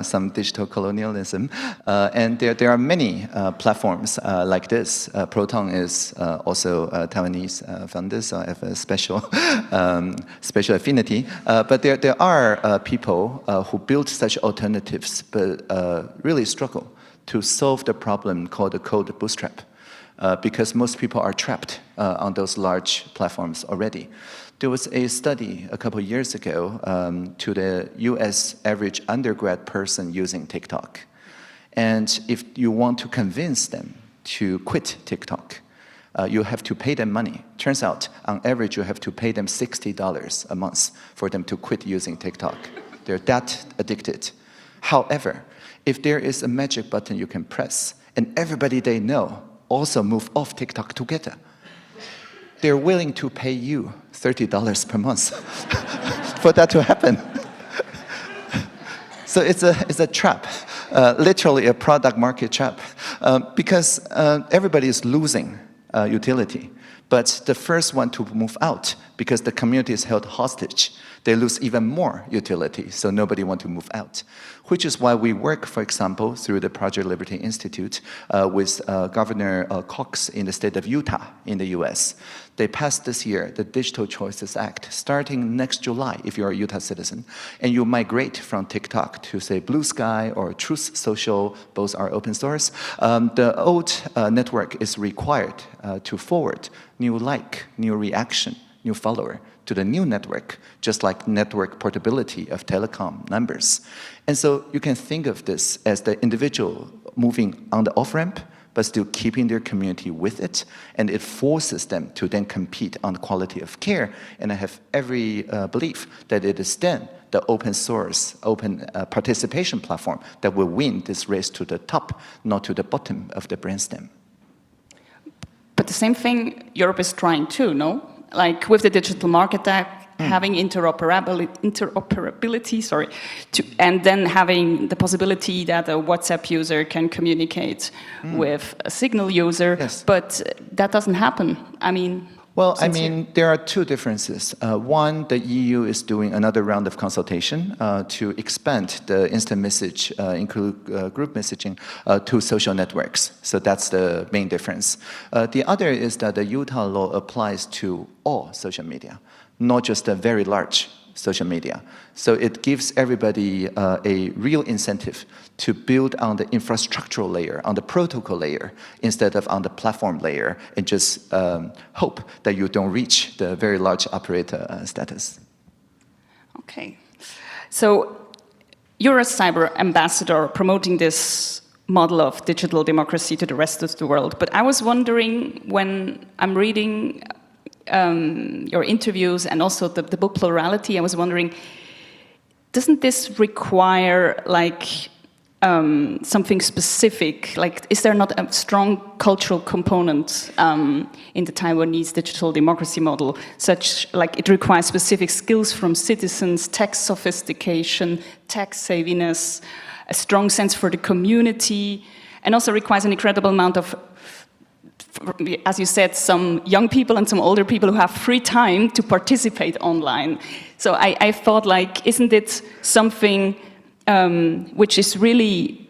some digital colonialism. And there are many platforms like this. Proton is also Taiwanese funded, so I have a special affinity. But there are people who build such alternatives, but really struggle to solve the problem called the code bootstrap. Because most people are trapped on those large platforms already. There was a study a couple of years ago to the US average undergrad person using TikTok. And if you want to convince them to quit TikTok, you have to pay them money. Turns out, on average, you have to pay them $60 a month for them to quit using TikTok. They're that addicted. However, if there is a magic button you can press, and everybody they know also move off TikTok together. They're willing to pay you $30 per month for that to happen. So it's a trap, literally a product market trap, because everybody is losing utility. But the first one to move out, because the community is held hostage, they lose even more utility, so nobody wants to move out. Which is why we work, for example, through the Project Liberty Institute with Governor Cox in the state of Utah in the US. They passed this year the Digital Choices Act, starting next July if you're a Utah citizen, and you migrate from TikTok to, say, Blue Sky or Truth Social, both are open source. The old network is required to forward new like, new reaction, new follower to the new network, just like network portability of telecom numbers. And so you can think of this as the individual moving on the off-ramp, but still keeping their community with it, and it forces them to then compete on quality of care. And I have every belief that it is then the open source, open participation platform that will win this race to the top, not to the bottom of the brainstem. But the same thing Europe is trying too, no? Like with the Digital Market Act, having interoperability, and then having the possibility that a WhatsApp user can communicate with a Signal user, but that doesn't happen. I mean... Well, I mean, there are two differences. One, the EU is doing another round of consultation to expand the instant message, include group messaging, to social networks. So that's the main difference. The other is that the Utah law applies to all social media, not just the very large social media. So it gives everybody a real incentive to build on the infrastructural layer, on the protocol layer, instead of on the platform layer, and just hope that you don't reach the very large operator status. Okay. So you're a cyber ambassador promoting this model of digital democracy to the rest of the world. But I was wondering, when I'm reading your interviews and also the book Plurality, I was wondering, doesn't this require like something specific? Like, is there not a strong cultural component in the Taiwanese digital democracy model, such like it requires specific skills from citizens, tech sophistication, tech savviness, a strong sense for the community, and also requires an incredible amount of, as you said, some young people and some older people who have free time to participate online. So I thought, like, isn't it something which is really,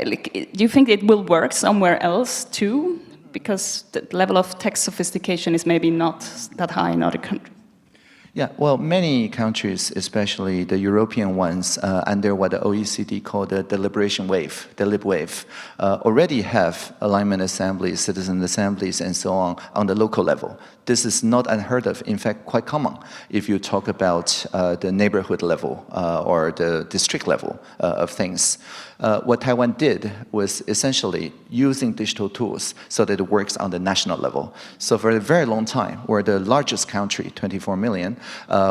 like, do you think it will work somewhere else too? Because the level of tech sophistication is maybe not that high in other countries. Yeah, well, many countries, especially the European ones, under what the OECD called the deliberation wave, the lib wave, already have alignment assemblies, citizen assemblies, and so on the local level. This is not unheard of, in fact, quite common if you talk about the neighborhood level or the district level of things. What Taiwan did was essentially using digital tools so that it works on the national level. So for a very long time, we're the largest country, 24 million,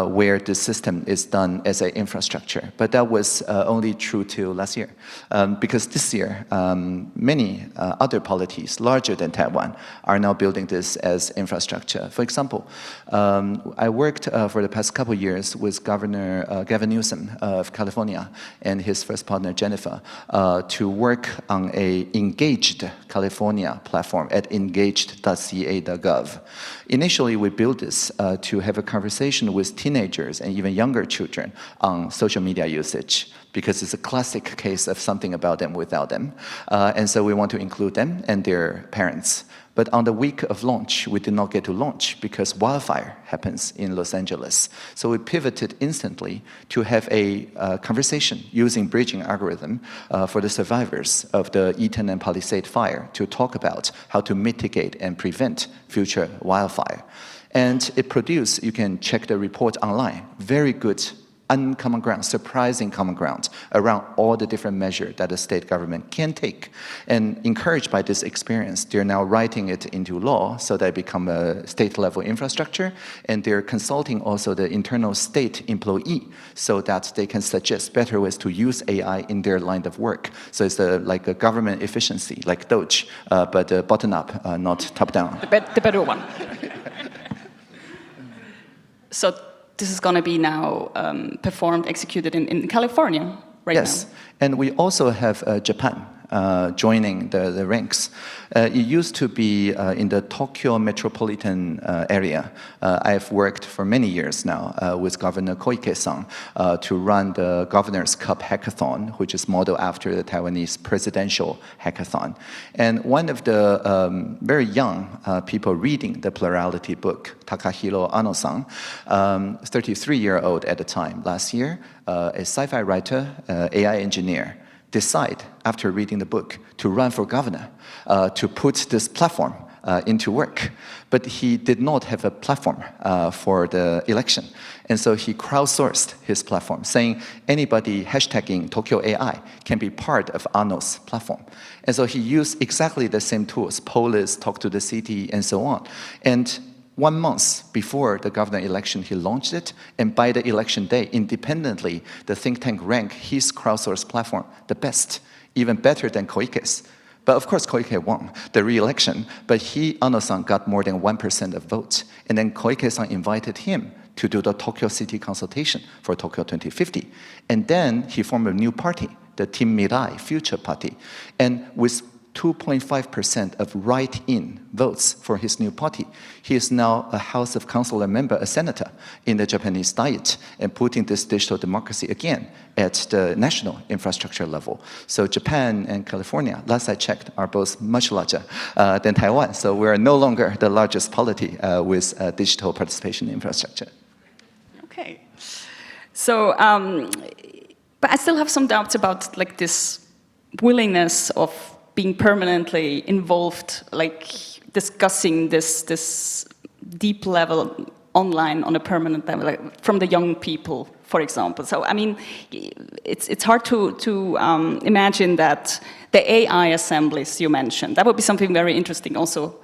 where the system is done as an infrastructure. But that was only true till last year. Because this year, many other polities larger than Taiwan are now building this as infrastructure. For example, I worked for the past couple of years with Governor Gavin Newsom of California and his first partner, Jennifer, to work on a Engaged California platform at engaged.ca.gov. Initially, we built this to have a conversation with teenagers and even younger children on social media usage, because it's a classic case of something about them without them. And so we want to include them and their parents. But on the week of launch, we did not get to launch because wildfire happens in Los Angeles. So we pivoted instantly to have a conversation using bridging algorithm for the survivors of the Eaton and Palisade fire to talk about how to mitigate and prevent future wildfire. And it produced, you can check the report online, very good uncommon ground, surprising common ground around all the different measures that the state government can take. And encouraged by this experience, they're now writing it into law so that it become a state-level infrastructure, and they're consulting also the internal state employee so that they can suggest better ways to use AI in their line of work. So it's like a government efficiency, like Doge, but bottom-up, not top-down. The better one. So this is going to be now performed, executed in California right now. Yes, and we also have Japan joining the ranks. It used to be in the Tokyo metropolitan area. I've worked for many years now with Governor Koike-san to run the Governor's Cup Hackathon, which is modeled after the Taiwanese presidential hackathon. And one of the very young people reading the plurality book, Takahiro Ano-san, 33-year-old at the time, last year, a sci-fi writer, AI engineer, decide, after reading the book, to run for governor, to put this platform into work. But he did not have a platform for the election. And so he crowdsourced his platform, saying anybody hashtagging Tokyo AI can be part of Ano's platform. And so he used exactly the same tools, Pol.is, Talk to the City, and so on. And 1 month before the governor election, he launched it, and by the election day, independently, the think tank ranked his crowdsourced platform the best, even better than Koike's. But of course, Koike won the re-election, but Ano-san, got more than 1% of votes. And then Koike-san invited him to do the Tokyo City consultation for Tokyo 2050. And then he formed a new party, the Team Mirai Future Party. And with 2.5% of write-in votes for his new party. He is now a House of Councilor member, a senator in the Japanese Diet, and putting this digital democracy again at the national infrastructure level. So Japan and California, last I checked, are both much larger than Taiwan. So we're no longer the largest polity with digital participation infrastructure. Okay. So, but I still have some doubts about like this willingness of being permanently involved, like discussing this deep level online on a permanent level, like from the young people, for example. So, I mean, it's hard to imagine that the AI assemblies you mentioned, that would be something very interesting also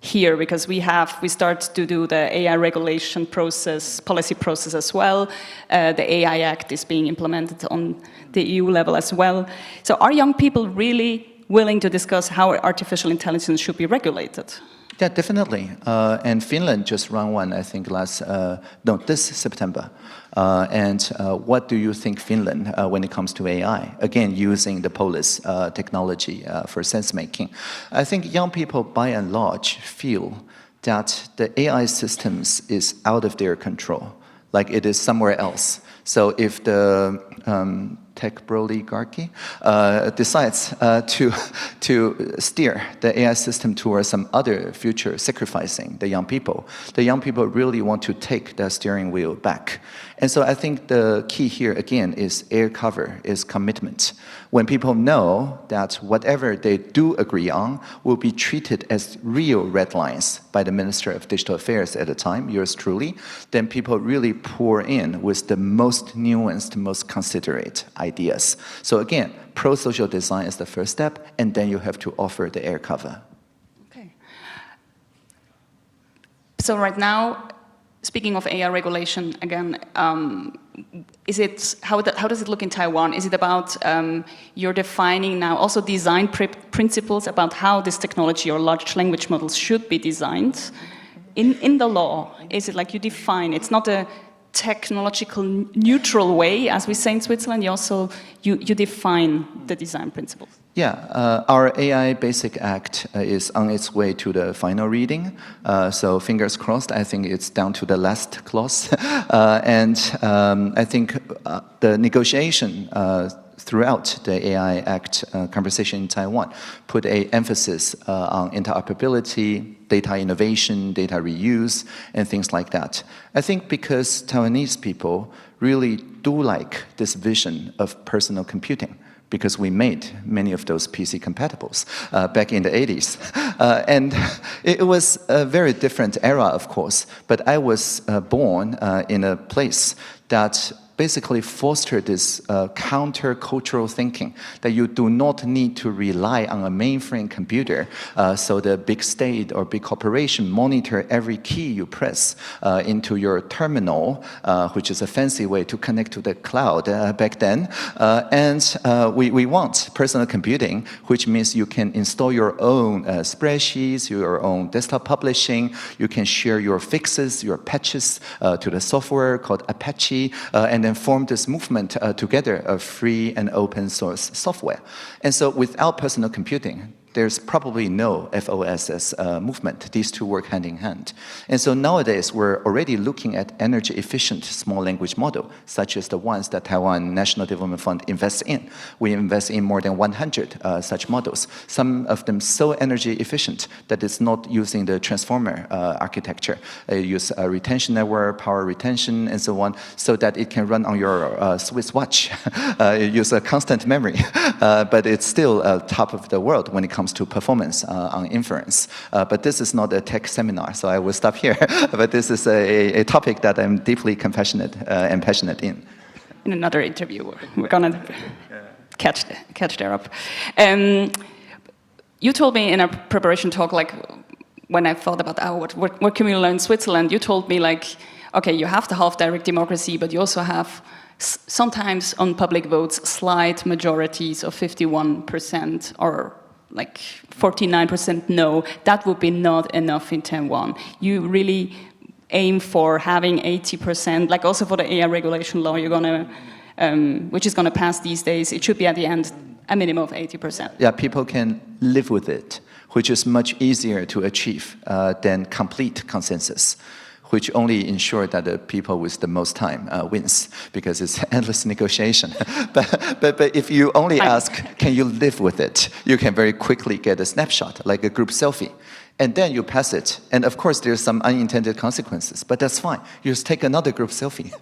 here, because we start to do the AI regulation process, policy process as well. The AI Act is being implemented on the EU level as well. So are young people really willing to discuss how artificial intelligence should be regulated? Yeah, definitely. And Finland just ran one, I think, this September. And what do you think Finland, when it comes to AI? Again, using the Pol.is technology for sense-making. I think young people, by and large, feel that the AI systems is out of their control, like it is somewhere else. So if the tech oligarchy decides to steer the AI system towards some other future, sacrificing the young people really want to take the steering wheel back. And so I think the key here, again, is air cover, is commitment. When people know that whatever they do agree on will be treated as real red lines by the Minister of Digital Affairs at the time, yours truly, then people really pour in with the most nuanced, most considerate ideas. So again, pro-social design is the first step, and then you have to offer the air cover. Okay. So right now, speaking of AI regulation, again, how does it look in Taiwan? Is it about you're defining now also design principles about how this technology or large language models should be designed in the law? Is it like you define, it's not a technological neutral way, as we say in Switzerland, you define the design principles? Yeah, our AI Basic Act is on its way to the final reading. So fingers crossed, I think it's down to the last clause. And I think the negotiation throughout the AI Act conversation in Taiwan put an emphasis on interoperability, data innovation, data reuse, and things like that. I think because Taiwanese people really do like this vision of personal computing, because we made many of those PC compatibles back in the 80s. And it was a very different era, of course, but I was born in a place that basically foster this counter-cultural thinking that you do not need to rely on a mainframe computer, so the big state or big corporation monitor every key you press into your terminal, which is a fancy way to connect to the cloud back then. We want personal computing, which means you can install your own spreadsheets, your own desktop publishing, you can share your fixes, your patches to the software called Apache, and then form this movement together of free and open source software. And so without personal computing, there's probably no FOSS movement. These two work hand in hand. And so nowadays, we're already looking at energy-efficient small language model, such as the ones that Taiwan National Development Fund invests in. We invest in more than 100 such models, some of them so energy efficient that it's not using the transformer architecture. It uses a retention network, power retention, and so on, so that it can run on your Swiss watch. It uses a constant memory, but it's still top of the world when it comes to performance on inference. But this is not a tech seminar, so I will stop here. But this is a topic that I'm deeply compassionate and passionate in. In another interview, we're going to catch there up. You told me in a preparation talk, like, when I thought about what can we learn in Switzerland, you told me, like, okay, you have the half direct democracy, but you also have sometimes on public votes slight majorities of 51% or like 49% no. That would be not enough in Taiwan. You really aim for having 80%, like also for the AI regulation law you're gonna, which is gonna pass these days. It should be at the end a minimum of 80%. Yeah, people can live with it, which is much easier to achieve than complete consensus, which only ensure that the people with the most time wins, because it's endless negotiation. but if you only ask, can you live with it, you can very quickly get a snapshot, like a group selfie. And then you pass it. And of course, there's some unintended consequences, but that's fine. You just take another group selfie.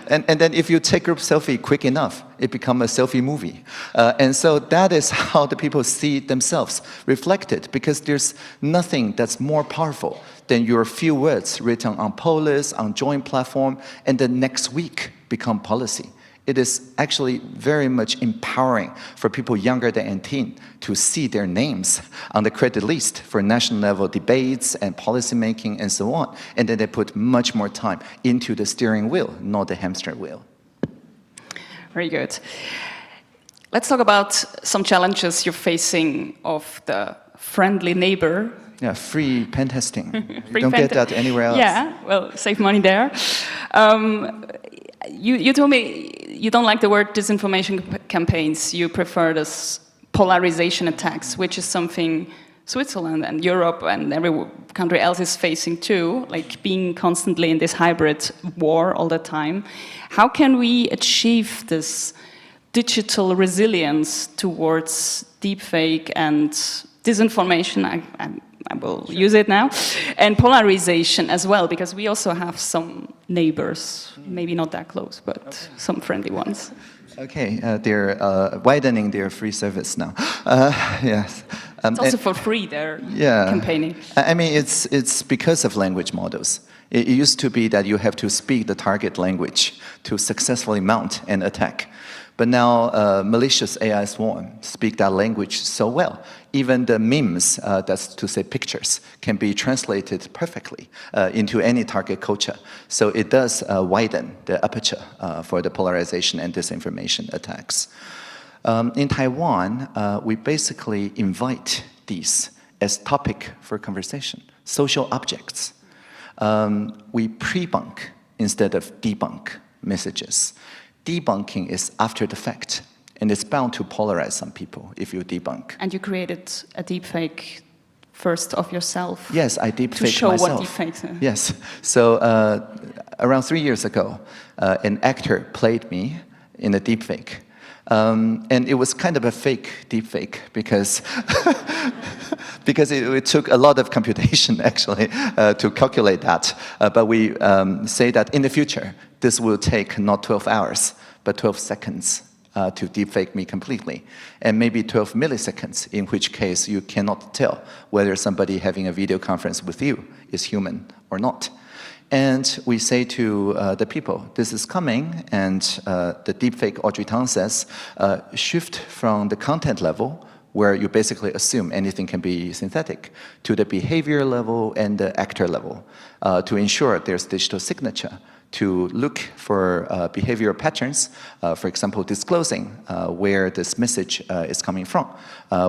and then if you take group selfie quick enough, it becomes a selfie movie. And so that is how the people see themselves reflected, because there's nothing that's more powerful than your few words written on Pol.is, on joint platform, and the next week become policy. It is actually very much empowering for people younger than 18 to see their names on the credit list for national level debates and policy making and so on. And then they put much more time into the steering wheel, not the hamster wheel. Very good. Let's talk about some challenges you're facing of the friendly neighbor. Yeah, free pen testing. You don't get that anywhere else. Yeah, well, save money there. You told me you don't like the word disinformation campaigns. You prefer this polarisation attacks, which is something Switzerland and Europe and every country else is facing too, like being constantly in this hybrid war all the time. How can we achieve this digital resilience towards deepfake and disinformation? I will use it now, and polarization as well, because we also have some neighbors, maybe not that close, but some friendly ones. Okay, they're widening their free service now. Yes. It's also for free, they're campaigning. I mean, it's because of language models. It used to be that you have to speak the target language to successfully mount an attack. But now malicious AI swarm speak that language so well. Even the memes, that's to say pictures, can be translated perfectly into any target culture. So it does widen the aperture for the polarization and disinformation attacks. In Taiwan, we basically invite these as topic for conversation, social objects. We pre-bunk instead of debunk messages. Debunking is after the fact, and it's bound to polarize some people if you debunk. And you created a deepfake first of yourself? Yes, I deepfaked myself. To show what deepfakes are. Yes. So around 3 years ago, an actor played me in a deepfake. And it was kind of a fake deepfake because it took a lot of computation actually to calculate that. But we say that in the future, this will take not 12 hours, but 12 seconds to deepfake me completely. And maybe 12 milliseconds, in which case you cannot tell whether somebody having a video conference with you is human or not. And we say to the people, this is coming, and the deepfake Audrey Tang says, shift from the content level, where you basically assume anything can be synthetic, to the behavior level and the actor level, to ensure there's digital signature, to look for behavioral patterns, for example, disclosing where this message is coming from.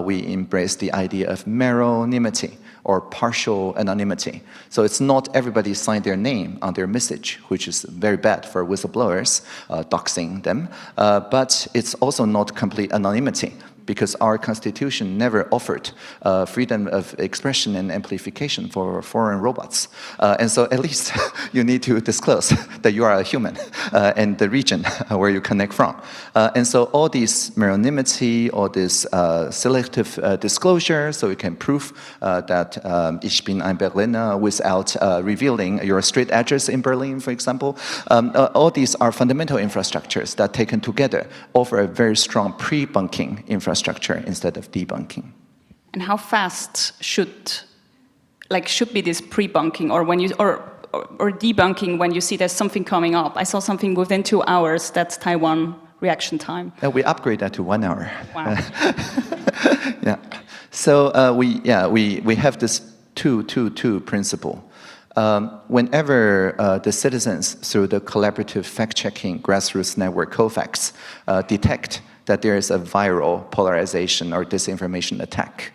We embrace the idea of meronymity, or partial anonymity. So it's not everybody signed their name on their message, which is very bad for whistleblowers, doxing them, but it's also not complete anonymity, because our constitution never offered freedom of expression and amplification for foreign robots. And so at least you need to disclose that you are a human and the region where you connect from. And so all these meronymity, all this selective disclosure, so you can prove that ich bin ein Berliner without revealing your street address in Berlin, for example. All these are fundamental infrastructures that taken together offer a very strong pre-bunking infrastructure instead of debunking. And how fast should be this pre-bunking, or when you or debunking when you see there's something coming up? I saw something within 2 hours. That's Taiwan reaction time. We upgrade that to 1 hour. Wow. Yeah. So we have this 2-2-2 principle. Whenever the citizens, through the collaborative fact-checking grassroots network COFAX, detect that there is a viral polarization or disinformation attack,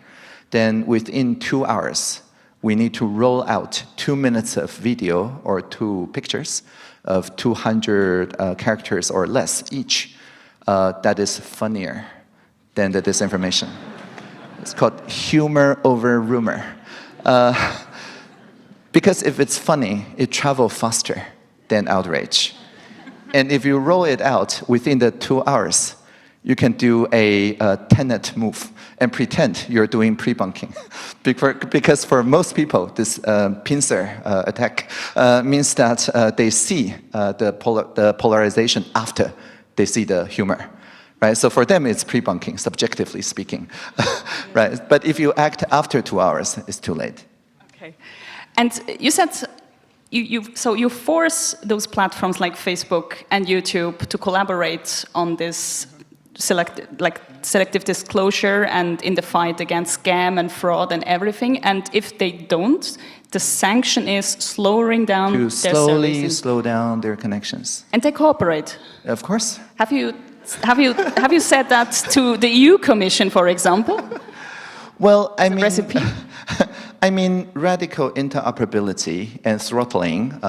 then within 2 hours, we need to roll out 2 minutes of video or 2 pictures of 200 characters or less each that is funnier than the disinformation. It's called humor over rumor. Because if it's funny, it travels faster than outrage. And if you roll it out within the 2 hours, you can do a tenet move and pretend you're doing pre-bunking. Because for most people, this pincer attack means that they see the polarization after they see the humor. Right? So for them, it's pre-bunking, subjectively speaking. Right? But if you act after 2 hours, it's too late. Okay. And you said you force those platforms like Facebook and YouTube to collaborate on this selective disclosure and in the fight against scam and fraud and everything. And if they don't, the sanction is slowing down to their slowly services. slow down their connections. And they cooperate. Of course. Have you said that to the EU Commission, for example? Well, I mean, recipe? I mean, radical interoperability and throttling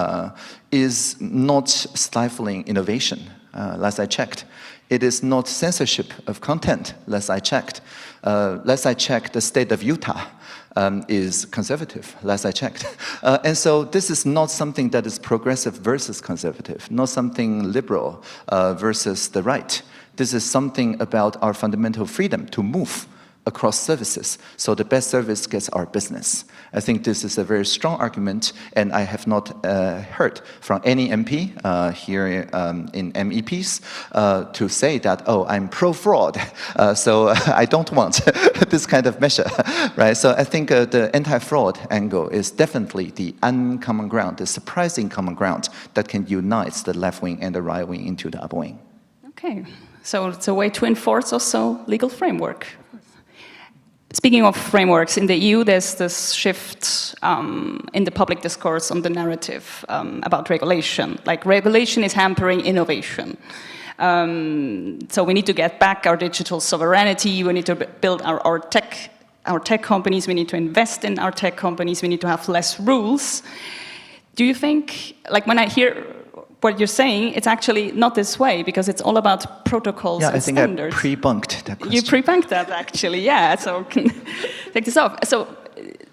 is not stifling innovation, last I checked. It is not censorship of content, last I checked. Last I checked, the state of Utah is conservative, last I checked. And so this is not something that is progressive versus conservative, not something liberal versus the right. This is something about our fundamental freedom to move across services. So the best service gets our business. I think this is a very strong argument, and I have not heard from any MP here in MEPs to say that, oh, I'm pro-fraud, so I don't want this kind of measure, right? So I think the anti-fraud angle is definitely the uncommon ground, the surprising common ground that can unite the left wing and the right wing into the upper wing. Okay, so it's a way to enforce also legal framework. Speaking of frameworks, in the EU, there's this shift in the public discourse on the narrative about regulation. Like, regulation is hampering innovation. So we need to get back our digital sovereignty. We need to build our tech companies. We need to invest in our tech companies. We need to have less rules. Do you think, like when I hear what you're saying, it's actually not this way, because it's all about protocols and standards. I think I pre-bunked that question. You pre-bunked that, actually, yeah, so can take this off. So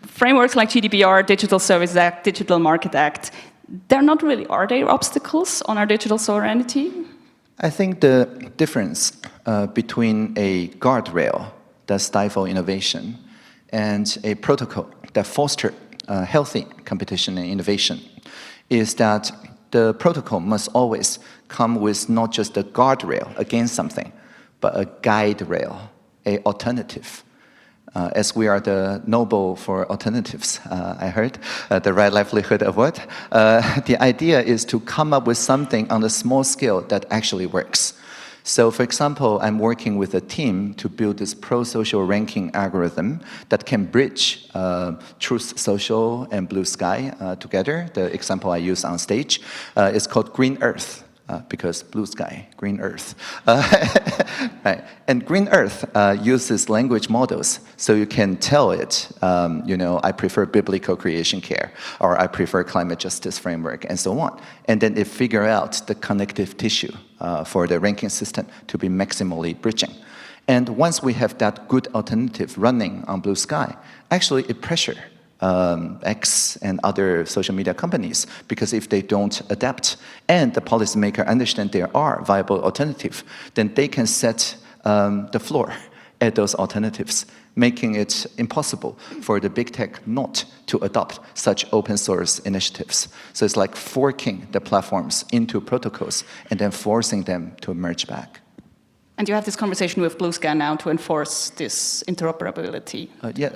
frameworks like GDPR, Digital Services Act, Digital Market Act, are they obstacles on our digital sovereignty? I think the difference between a guardrail that stifles innovation and a protocol that fosters healthy competition and innovation is that the protocol must always come with not just a guardrail against something, but a guide rail, an alternative. as we are the Nobel for alternatives, I heard, the Right Livelihood Award. The idea is to come up with something on a small scale that actually works. So, for example, I'm working with a team to build this pro-social ranking algorithm that can bridge Truth Social and Blue Sky together. The example I use on stage is called Green Earth. Because blue sky, green earth. Right. And green earth uses language models, so you can tell it, I prefer biblical creation care, or I prefer climate justice framework, and so on. And then it figure out the connective tissue for the ranking system to be maximally bridging. And once we have that good alternative running on blue sky, actually it pressure X and other social media companies, because if they don't adapt and the policymaker understand there are viable alternatives, then they can set the floor at those alternatives, making it impossible for the big tech not to adopt such open source initiatives. So it's like forking the platforms into protocols and then forcing them to merge back. And you have this conversation with Blue Sky now to enforce this interoperability.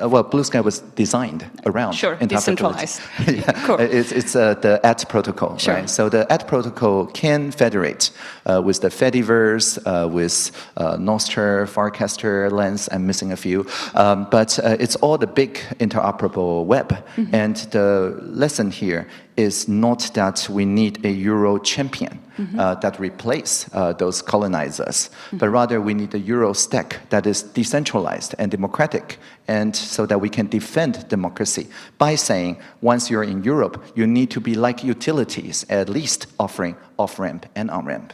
Well, Blue Sky was designed around decentralized. It's the AT protocol, right? So the AT protocol can federate with the Fediverse, with Nostr, Farcaster, Lens. I'm missing a few, but it's all the big interoperable web. Mm-hmm. And the lesson here is not that we need a Euro champion that replace those colonizers, but rather we need a Euro stack that is decentralized and democratic, and so that we can defend democracy by saying, once you're in Europe, you need to be like utilities, at least offering off-ramp and on-ramp.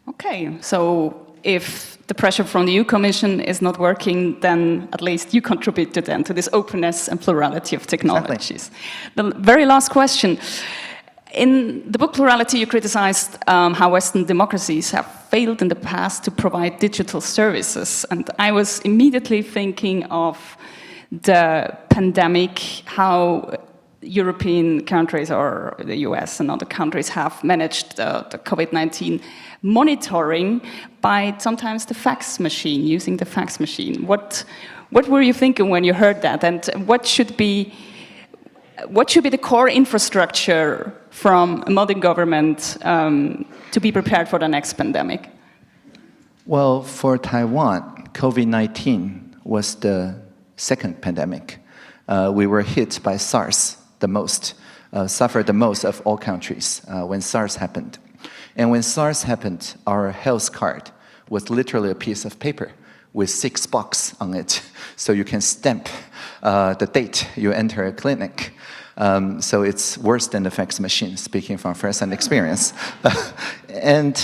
Okay, so if the pressure from the EU Commission is not working, then at least you contributed then to this openness and plurality of technologies. Exactly. The very last question. In the book Plurality, you criticized how Western democracies have failed in the past to provide digital services. And I was immediately thinking of the pandemic, how European countries or the US and other countries have managed the COVID-19 monitoring by sometimes the fax machine, using the fax machine. What were you thinking when you heard that? And what should be the core infrastructure from a modern government to be prepared for the next pandemic? Well, for Taiwan, COVID-19 was the second pandemic. We were hit by SARS the most, suffered the most of all countries when SARS happened. And when SARS happened, our health card was literally a piece of paper with 6 boxes on it, so you can stamp the date you enter a clinic. So it's worse than the fax machine, speaking from first-hand experience. And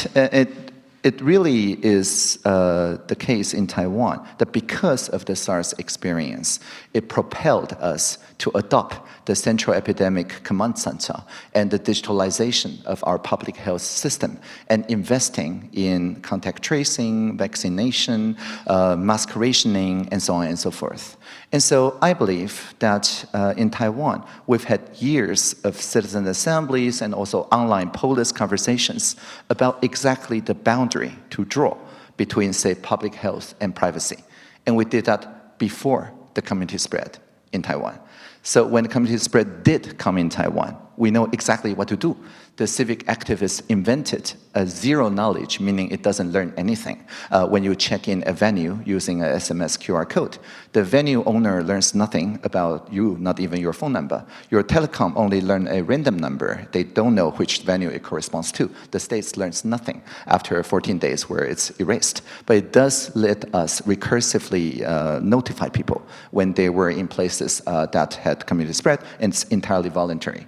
it really is the case in Taiwan that because of the SARS experience, it propelled us to adopt the Central Epidemic Command Center and the digitalization of our public health system, and investing in contact tracing, vaccination, mask rationing, and so on and so forth. And so I believe that in Taiwan, we've had years of citizen assemblies and also online Pol.is conversations about exactly the boundary to draw between, say, public health and privacy. And we did that before the community spread in Taiwan. So when the community spread did come in Taiwan, we know exactly what to do. The civic activists invented a zero knowledge, meaning it doesn't learn anything. When you check in a venue using a SMS QR code, the venue owner learns nothing about you, not even your phone number. Your telecom only learn a random number. They don't know which venue it corresponds to. The state learns nothing after 14 days where it's erased. But it does let us recursively notify people when they were in places that had community spread, and it's entirely voluntary.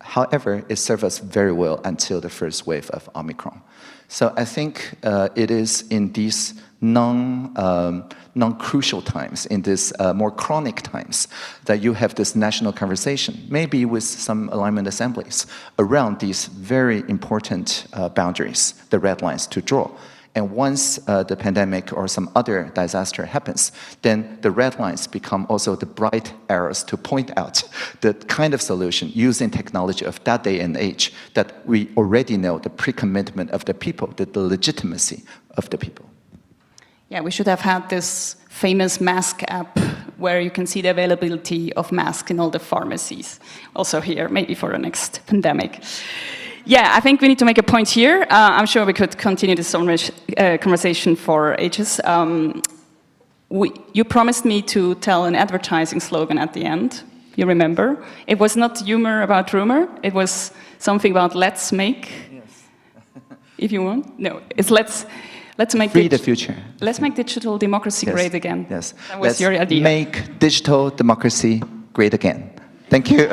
However, it served us very well until the first wave of Omicron. So I think it is in these non-crucial times, in these more chronic times, that you have this national conversation, maybe with some alignment assemblies, around these very important boundaries, the red lines to draw. And once the pandemic or some other disaster happens, then the red lines become also the bright arrows to point out the kind of solution using technology of that day and age that we already know the pre-commitment of the people, the legitimacy of the people. Yeah, we should have had this famous mask app where you can see the availability of masks in all the pharmacies. Also here, maybe for the next pandemic. Yeah, I think we need to make a point here. I'm sure we could continue this conversation for ages. You promised me to tell an advertising slogan at the end. You remember? It was not humor about rumor. It was something about let's make. Yes. If you want. No, it's let's make free the future. Let's make digital democracy great again. Yes. That was your idea. Make digital democracy great again. Thank you.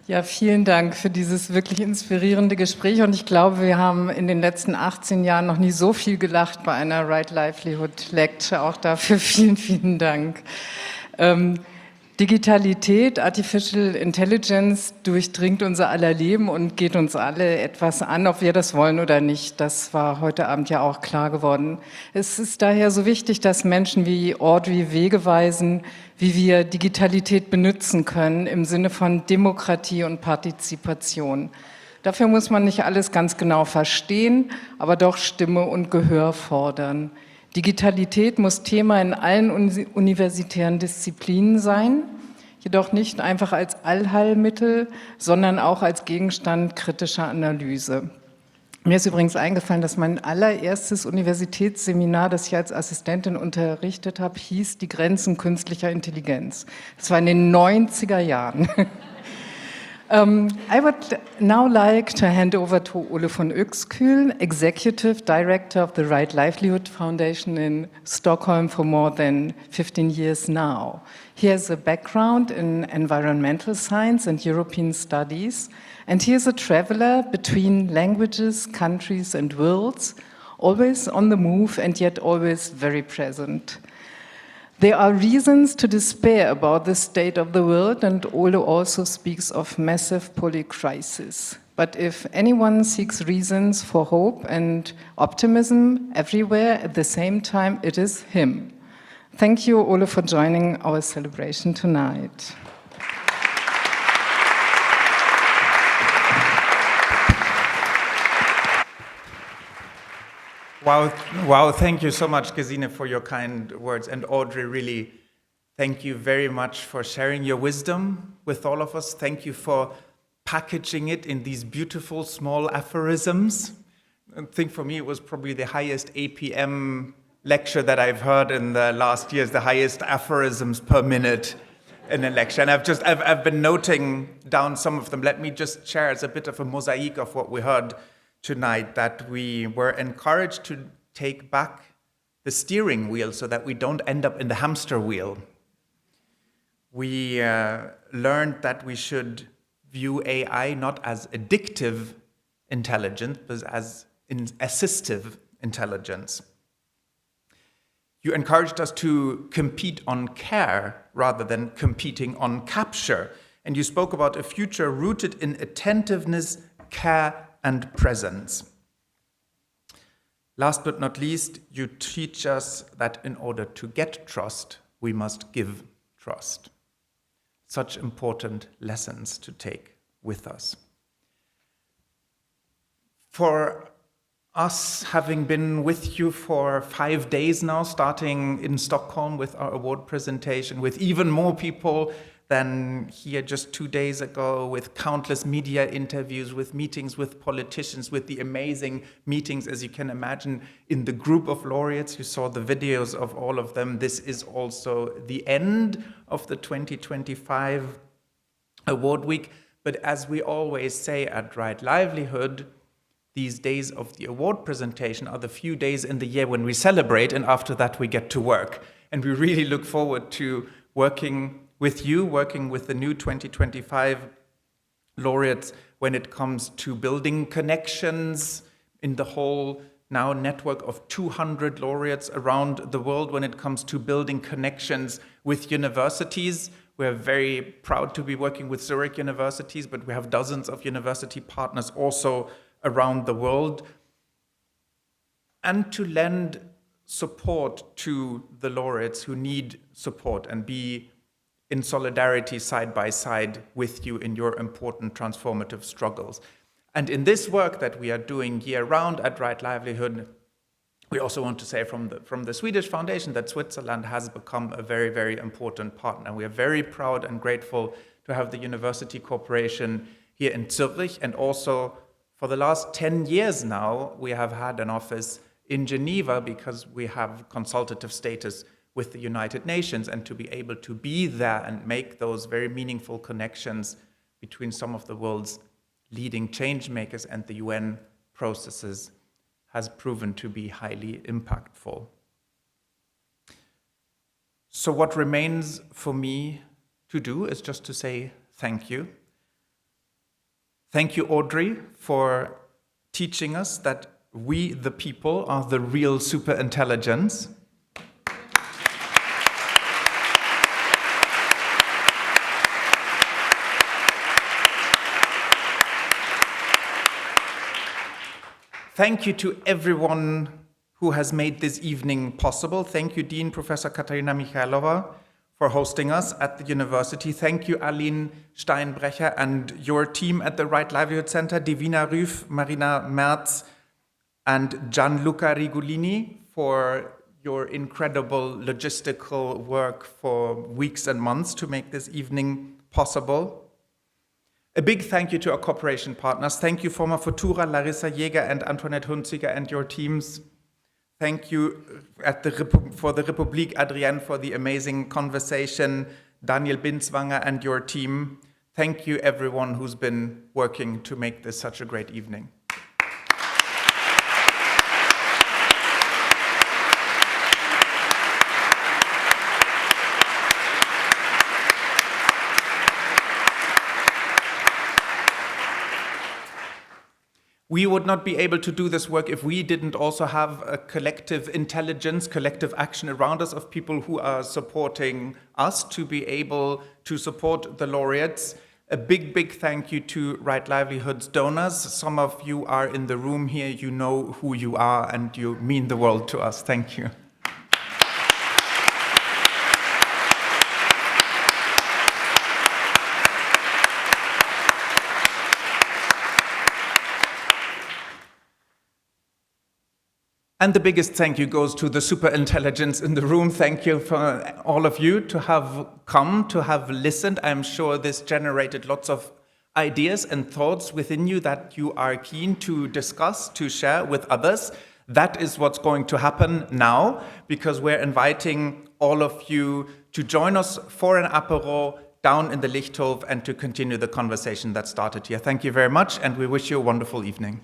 Ja, vielen Dank für dieses wirklich inspirierende Gespräch. Und ich glaube, wir haben in den letzten 18 Jahren noch nie so viel gelacht bei einer Right Livelihood Lecture. Auch dafür vielen, vielen Dank. Digitalität, Artificial Intelligence durchdringt unser aller Leben und geht uns alle etwas an, ob wir das wollen oder nicht. Das war heute Abend ja auch klar geworden. Es ist daher so wichtig, dass Menschen wie Audrey Wege weisen, wie wir Digitalität benutzen können im Sinne von Demokratie und Partizipation. Dafür muss man nicht alles ganz genau verstehen, aber doch Stimme und Gehör fordern. Digitalität muss Thema in allen universitären Disziplinen sein, jedoch nicht einfach als Allheilmittel, sondern auch als Gegenstand kritischer Analyse. Mir ist übrigens eingefallen, dass mein allererstes Universitätsseminar, das ich als Assistentin unterrichtet habe, hieß Die Grenzen künstlicher Intelligenz. Das war in den 90er Jahren. I would now like to hand over to Ole von Uexküll, Executive Director of the Right Livelihood Foundation in Stockholm for more than 15 years now. He has a background in environmental science and European studies, and he is a traveler between languages, countries and worlds, always on the move and yet always very present. There are reasons to despair about the state of the world, and Ole also speaks of massive crises. But if anyone seeks reasons for hope and optimism everywhere at the same time, it is him. Thank you, Ole, for joining our celebration tonight. Wow, thank you so much, Gesine, for your kind words. And Audrey, really, thank you very much for sharing your wisdom with all of us. Thank you for packaging it in these beautiful small aphorisms. I think for me it was probably the highest APM lecture that I've heard in the last years, the highest aphorisms per minute in a lecture. And I've been noting down some of them. Let me just share as a bit of a mosaic of what we heard tonight, that we were encouraged to take back the steering wheel so that we don't end up in the hamster wheel. We learned that we should view AI not as addictive intelligence, but as assistive intelligence. You encouraged us to compete on care rather than competing on capture. And you spoke about a future rooted in attentiveness, care, and presence. Last but not least, you teach us that in order to get trust, we must give trust. Such important lessons to take with us. For us, having been with you for 5 days now, starting in Stockholm with our award presentation, with even more people than here just 2 days ago, with countless media interviews, with meetings with politicians, with the amazing meetings, as you can imagine, in the group of laureates. You saw the videos of all of them. This is also the end of the 2025 award week. But as we always say at Right Livelihood, these days of the award presentation are the few days in the year when we celebrate, and after that we get to work. And we really look forward to working with you, working with the new 2025 laureates when it comes to building connections, in the whole now network of 200 laureates around the world when it comes to building connections with universities. We're very proud to be working with Zurich universities, but we have dozens of university partners also around the world. And to lend support to the laureates who need support and be in solidarity side by side with you in your important transformative struggles. And in this work that we are doing year-round at Right Livelihood, we also want to say from the Swedish Foundation that Switzerland has become a very, very important partner. We are very proud and grateful to have the University Corporation here in Zurich, and also for the last 10 years now, we have had an office in Geneva because we have consultative status with the United Nations, and to be able to be there and make those very meaningful connections between some of the world's leading change makers and the UN processes has proven to be highly impactful. So what remains for me to do is just to say thank you. Thank you, Audrey, for teaching us that we, the people, are the real superintelligence. Thank you to everyone who has made this evening possible. Thank you, Dean Professor Katarina Michailova, for hosting us at the university. Thank you, Aline Steinbrecher and your team at the Right Livelihood Center, Divina Rüff, Marina Merz, and Gianluca Rigolini for your incredible logistical work for weeks and months to make this evening possible. A big thank you to our cooperation partners. Thank you, former Futura, Larissa Jäger and Antoinette Hunziger and your teams. Thank you for the Republik, Adrienne, for the amazing conversation, Daniel Binswanger and your team. Thank you, everyone who's been working to make this such a great evening. We would not be able to do this work if we didn't also have a collective intelligence, collective action around us of people who are supporting us to be able to support the laureates. A big, big thank you to Right Livelihood's donors. Some of you are in the room here, you know who you are, and you mean the world to us. Thank you. And the biggest thank you goes to the superintelligence in the room. Thank you for all of you to have come, to have listened. I'm sure this generated lots of ideas and thoughts within you that you are keen to discuss, to share with others. That is what's going to happen now, because we're inviting all of you to join us for an apéro down in the Lichthof and to continue the conversation that started here. Thank you very much, and we wish you a wonderful evening.